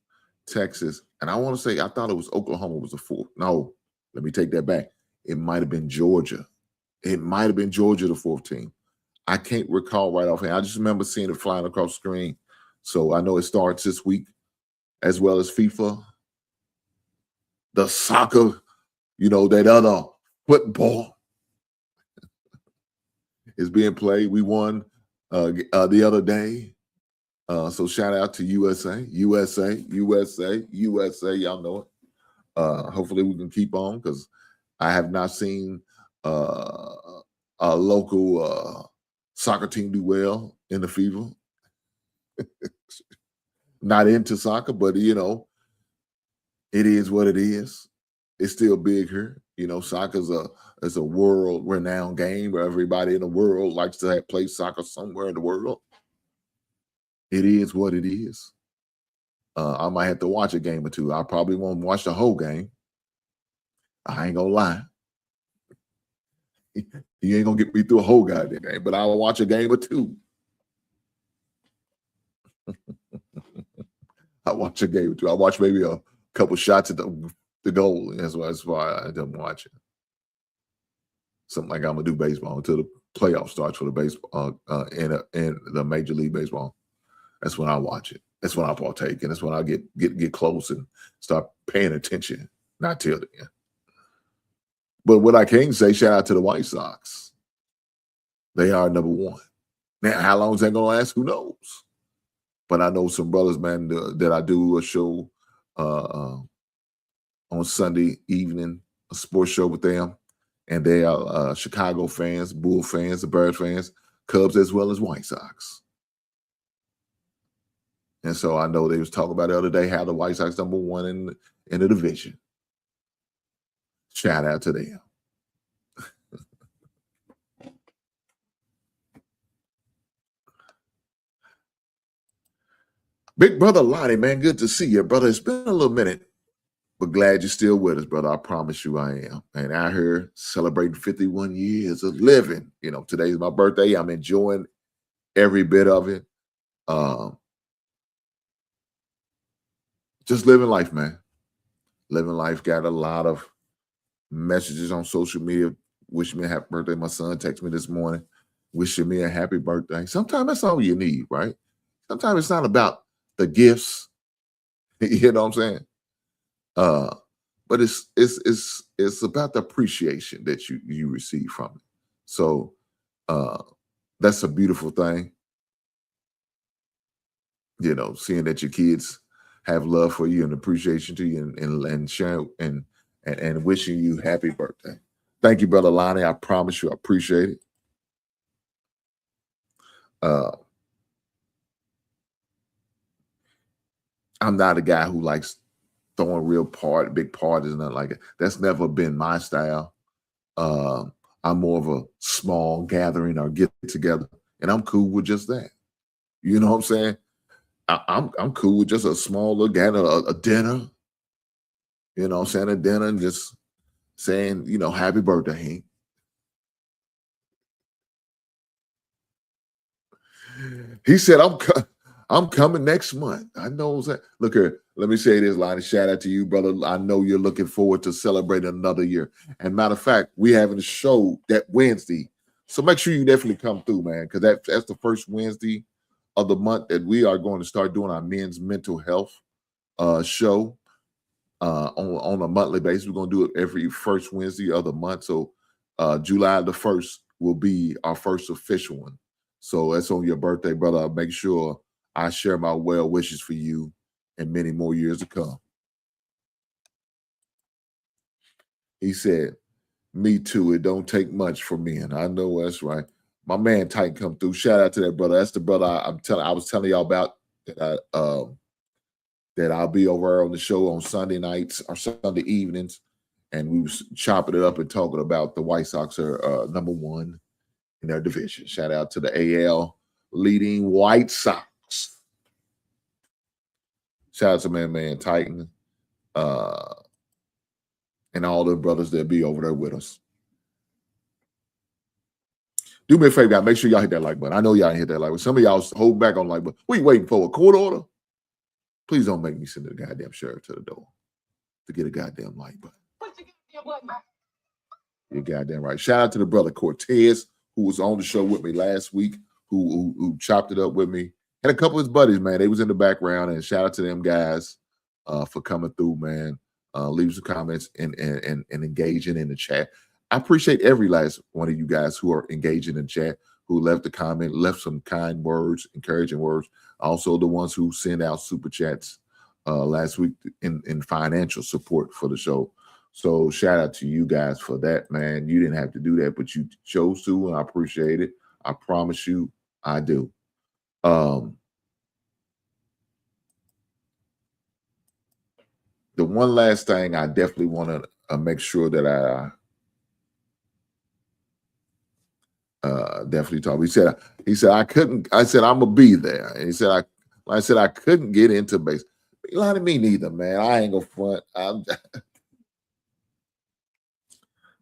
Texas, and I want to say I thought it was Oklahoma was the 4th. No, let me take that back. It might have been Georgia. It might have been Georgia, the 4th team. I can't recall right offhand. I just remember seeing it flying across the screen. So I know it starts this week, as well as FIFA, the soccer, that other football is being played. We won the other day. So shout out to USA. Y'all know it. Hopefully we can keep on because I have not seen a local soccer team do well in the FIFA. Not into soccer, but it is what it is. It's still big here. Soccer is a world-renowned game where everybody in the world likes to play soccer somewhere in the world. It is what it is. I might have to watch a game or two. I probably won't watch the whole game. I ain't gonna lie. You ain't gonna get me through a whole goddamn game, but I'll watch a game or two. I watch a game or two. I watch maybe a couple shots at the goal. That's why I didn't watch it. Something like I'm gonna do baseball until the playoff starts for the baseball in the Major League Baseball. That's when I watch it. That's when I partake, and that's when I get close and start paying attention. Not till then. But what I can say, shout out to the White Sox. They are number 1. Now, how long is that going to last? Who knows? But I know some brothers, man, that I do a show on Sunday evening, a sports show with them. And they are Chicago fans, Bull fans, the Bird fans, Cubs, as well as White Sox. And so I know they was talking about the other day how the White Sox number 1 in the division. Shout out to them. Big brother Lonnie, man, good to see you, brother. It's been a little minute, but glad you're still with us, brother. I promise you I am. And out here celebrating 51 years of living. Today's my birthday. I'm enjoying every bit of it. Just living life, man. Living life. Got a lot of messages on social media wishing me a happy birthday. My son texted me this morning wishing me a happy birthday. Sometimes that's all you need, right? Sometimes it's not about the gifts, you know what I'm saying? But it's about the appreciation that you receive from it. So that's a beautiful thing. Seeing that your kids have love for you and appreciation to you and sharing and wishing you happy birthday. Thank you, Brother Lonnie. I promise you I appreciate it. I'm not a guy who likes throwing big parties and nothing like it. That's never been my style. I'm more of a small gathering or get together, and I'm cool with just that. You know what I'm saying? I'm cool with just a small little gathering, a dinner. You know what I'm saying? A dinner and just saying, happy birthday, Hank. He said, I'm coming next month. I know that. Look here, let me say this, Lonnie. Shout out to you, brother. I know you're looking forward to celebrating another year. And matter of fact, we having a show that Wednesday. So make sure you definitely come through, man, because that's the first Wednesday of the month that we are going to start doing our men's mental health show on a monthly basis. We're going to do it every first Wednesday of the month. So July the 1st will be our first official one. So that's on your birthday, brother. I'll make sure I share my well wishes for you and many more years to come. He said, me too. It don't take much for men. I know that's right. My man Titan come through. Shout out to that brother. That's the brother I was telling y'all about that I'll be over on the show on Sunday nights or Sunday evenings, and we was chopping it up and talking about the White Sox are number one in their division. Shout out to the AL leading White Sox. Shout out to my man Titan and all the brothers that be over there with us. Do me a favor, guys. Make sure y'all hit that like button. I know y'all hit that like button. Some of y'all hold back on like button. We waiting for a court order. Please don't make me send the goddamn sheriff to the door to get a goddamn like button. You're goddamn right. Shout out to the brother Cortez, who was on the show with me last week, who chopped it up with me. And a couple of his buddies, man. They was in the background, and shout out to them guys for coming through, man. Leave some comments and engaging in the chat. I appreciate every last one of you guys who are engaging in chat, who left a comment, left some kind words, encouraging words. Also, the ones who sent out super chats last week in financial support for the show. So shout out to you guys for that, man. You didn't have to do that, but you chose to, and I appreciate it. I promise you, I do. The one last thing I definitely want to make sure that I definitely talk. He said I couldn't. I said I'm gonna be there, and he said I said I couldn't get into base. You know, me neither, man. I ain't gonna front.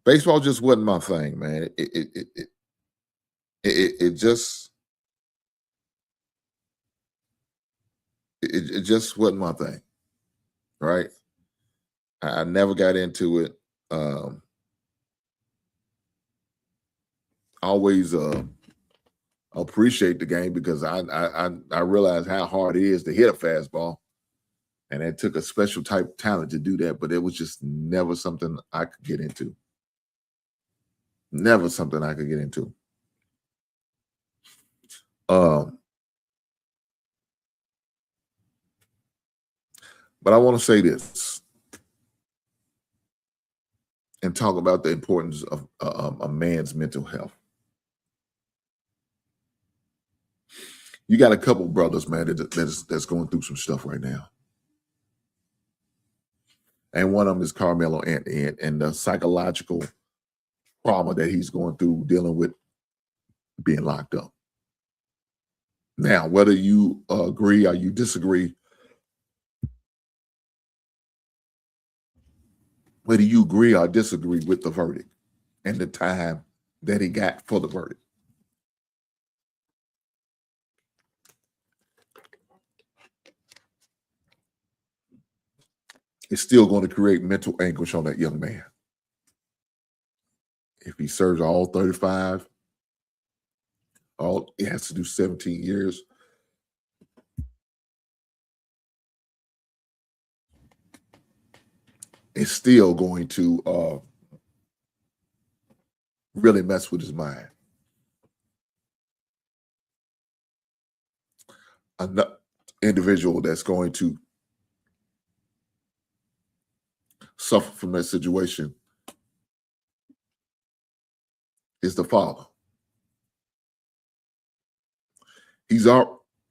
Baseball just wasn't my thing, man. It just wasn't my thing, right? I never got into it. Always appreciate the game because I realized how hard it is to hit a fastball, and it took a special type of talent to do that. But it was just never something I could get into. Never something I could get into. But I want to say this and talk about the importance of a man's mental health. You got a couple brothers, man, that's going through some stuff right now. And one of them is Carmelo and the psychological trauma that he's going through dealing with being locked up. Now, whether you agree or you disagree, whether you agree or disagree with the verdict and the time that he got for the verdict, it's still going to create mental anguish on that young man. If he serves all 35, he has to do 17 years. It's still going to really mess with his mind. Another individual that's going to suffer from that situation is the father. He's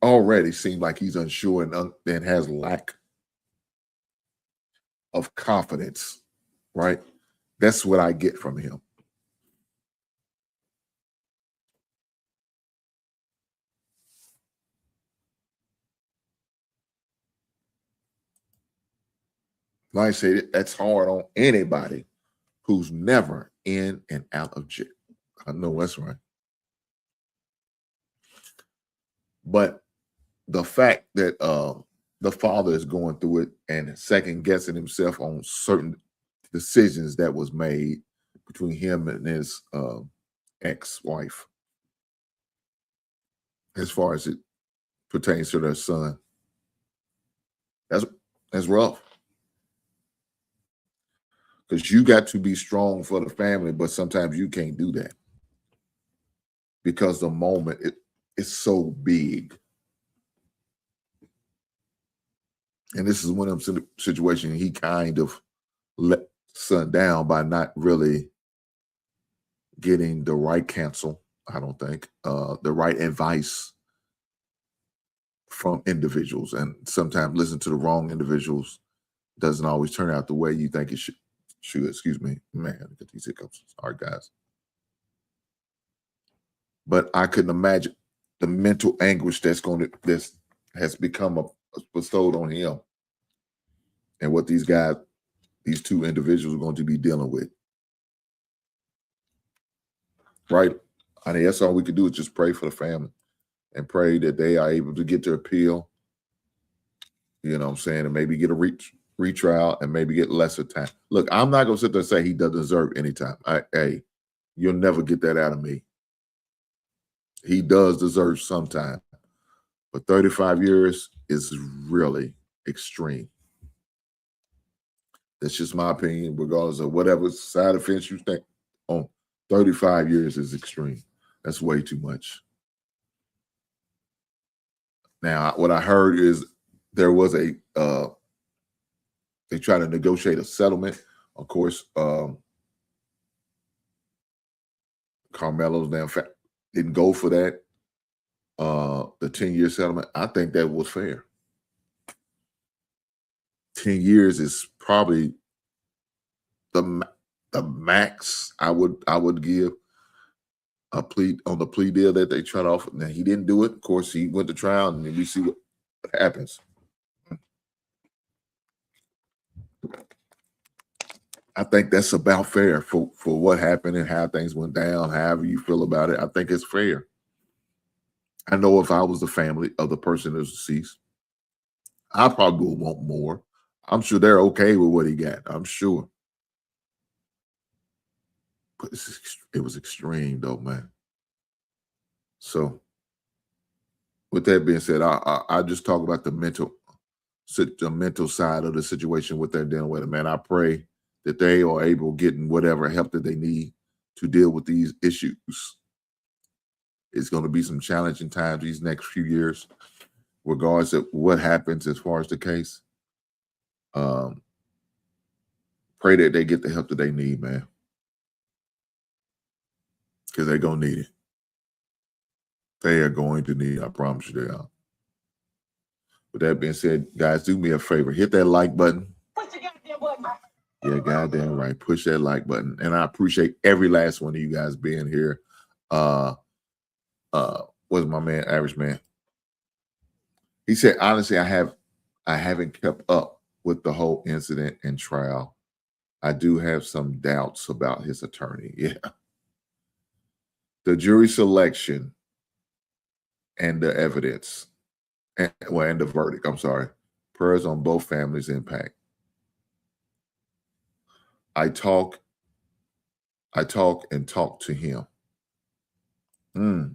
already seemed like he's unsure and has lack of confidence, right? That's what I get from him. Like I say, that's hard on anybody who's never in and out of jail. I know that's right. But the fact that the father is going through it and second guessing himself on certain decisions that was made between him and his ex-wife, as far as it pertains to their son, that's rough. Because you got to be strong for the family, but sometimes you can't do that because the moment it's so big. And this is one of them situations he kind of let son down by not really getting the right counsel I don't think, the right advice from individuals. And sometimes listen to the wrong individuals doesn't always turn out the way you think it should. Excuse me. Man, get these hiccups. Sorry, guys. But I couldn't imagine the mental anguish this has become bestowed on him, and what these two individuals are going to be dealing with. Right? I mean, that's all we can do is just pray for the family and pray that they are able to get their appeal. You know what I'm saying? And maybe get a retrial and maybe get lesser time. Look, I'm not going to sit there and say he doesn't deserve any time. Hey, you'll never get that out of me. He does deserve some time. But 35 years is really extreme. That's just my opinion, regardless of whatever side of fence you think on. 35 years is extreme. That's way too much. Now, what I heard is there was they tried to negotiate a settlement. Of course, Carmelo's didn't go for that. The 10-year settlement, I think that was fair. 10 years is probably the max I would give a plea on the plea deal that they tried to offer. Now, he didn't do it. Of course, he went to trial, and we see what happens. I think that's about fair for what happened and how things went down, however you feel about it. I think it's fair. I know if I was the family of the person that's deceased, I probably would want more. I'm sure they're okay with what he got. I'm sure. But it was extreme, though, man. So, with that being said, I just talk about the mental side of the situation, what they're dealing with. Man, I pray that they are able getting whatever help that they need to deal with these issues. It's going to be some challenging times these next few years, regardless of what happens as far as the case. Pray that they get the help that they need, man, because they're going to need it. They are going to need it. I promise you they are. With that being said, guys, do me a favor. Hit that like button. Push the goddamn button. Yeah, goddamn right. Push that like button. And I appreciate every last one of you guys being here. What's my man, Average Man? He said, honestly, I haven't kept up with the whole incident and trial. I do have some doubts about his attorney. Yeah. The jury selection and the evidence, and the verdict, I'm sorry. Prayers on both families' impact. I talk and talk to him. All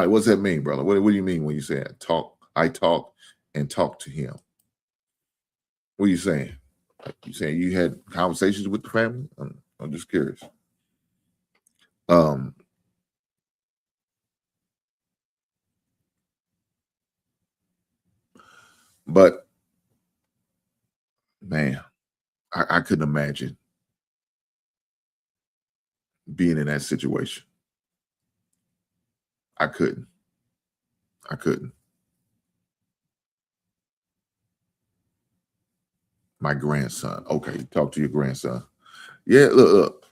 right, what's that mean, brother? What do you mean when you say it? I talk and talk to him. What are you saying? You saying you had conversations with the family? I'm just curious. But man, I couldn't imagine being in that situation. I couldn't. My grandson. Okay, talk to your grandson. Yeah, look.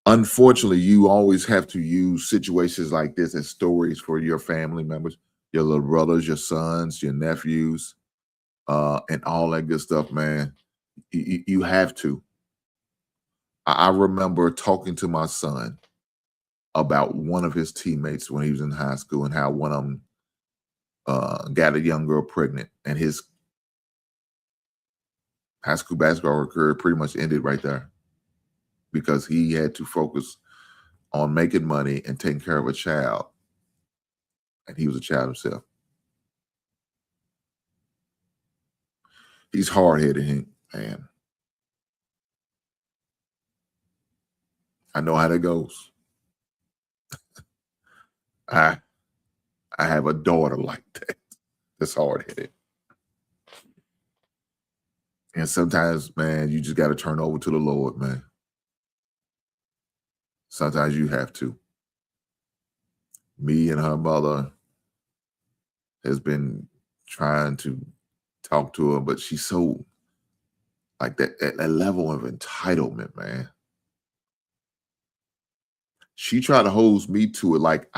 Unfortunately, you always have to use situations like this as stories for your family members, your little brothers, your sons, your nephews, and all that good stuff, man. You have to. I remember talking to my son about one of his teammates when he was in high school and how one of them got a young girl pregnant, and his high school basketball career pretty much ended right there because he had to focus on making money and taking care of a child, and he was a child himself. He's hard-headed, man. I know how that goes. I have a daughter like that. That's hard-headed. And sometimes, man, you just got to turn over to the Lord, man. Sometimes you have to. Me and her mother has been trying to talk to her, but she's so like that level of entitlement, man. She tried to hold me to it like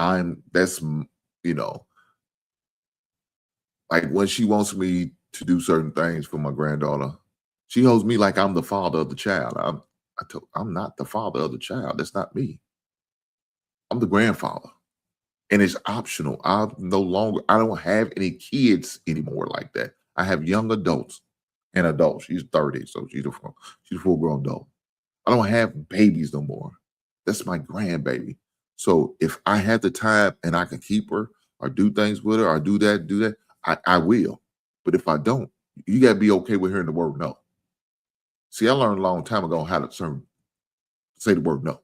like when she wants me to do certain things for my granddaughter, she holds me like I'm the father of the child. I'm not the father of the child. That's not me. I'm the grandfather. And it's optional. I don't have any kids anymore like that. I have young adults and adults. She's 30, so she's a full-grown adult. I don't have babies no more. That's my grandbaby. So if I had the time and I can keep her or do things with her or do that, I will. But if I don't, you got to be okay with hearing the word no. See, I learned a long time ago how to say the word no.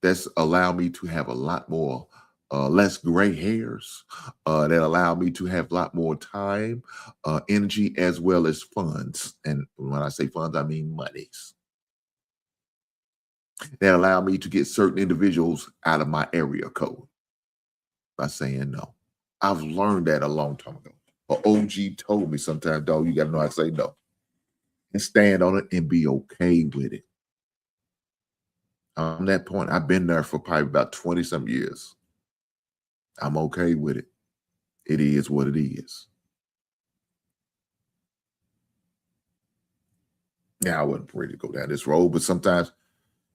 That's allowed me to have a lot more, less gray hairs. That allowed me to have a lot more time, energy, as well as funds. And when I say funds, I mean monies. That allowed me to get certain individuals out of my area code by saying no. I've learned that a long time ago. An OG told me sometimes, dog, you got to know how to say no and stand on it and be okay with it. On that point, I've been there for probably about 20-some years. I'm okay with it. It is what it is. Now, I wasn't ready to go down this road, but sometimes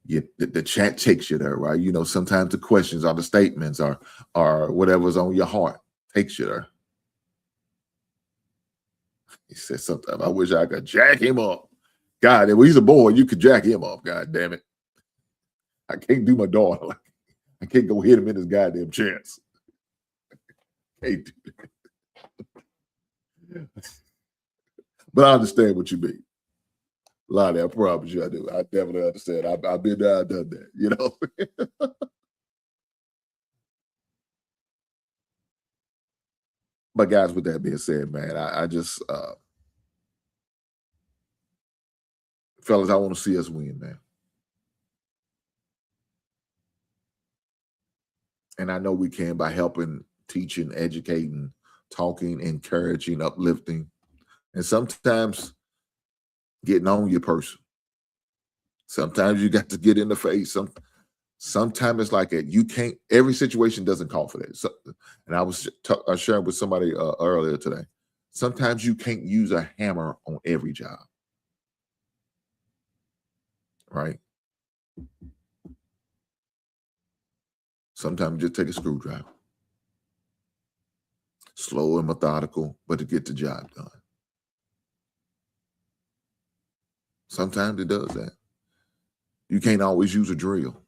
the chat takes you there, right? You know, sometimes the questions or the statements or whatever's on your heart takes you there. He said, sometimes I wish I could jack him up. God, if he's a boy, you could jack him up. God damn it. I can't do my daughter. I can't go hit him in his goddamn chest. Can't do it. But I understand what you mean. Lonnie, I promise you I do. I definitely understand. I've been there, I've done that, you know? But guys, with that being said, man, I just, fellas, I want to see us win, man. And I know we can by helping, teaching, educating, talking, encouraging, uplifting, and sometimes getting on your person. Sometimes you got to get in the face. Sometimes it's like you can't. Every situation doesn't call for that. So, and I was sharing with somebody earlier today. Sometimes you can't use a hammer on every job, right? Sometimes you just take a screwdriver, slow and methodical, but to get the job done. Sometimes it does that. You can't always use a drill.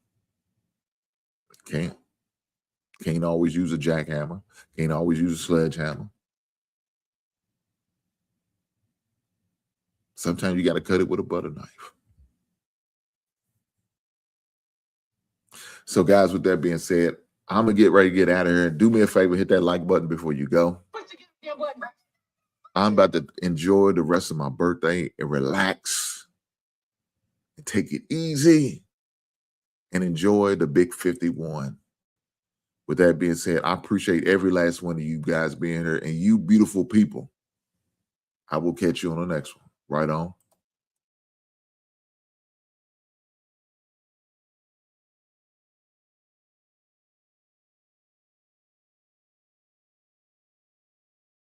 Can't always use a jackhammer. Can't always use a sledgehammer. Sometimes you got to cut it with a butter knife. So, guys, with that being said, I'm going to get ready to get out of here. Do me a favor, hit that like button before you go. I'm about to enjoy the rest of my birthday and relax and take it easy and enjoy the big 51. With that being said, I appreciate every last one of you guys being here and you beautiful people. I will catch you on the next one. Right on.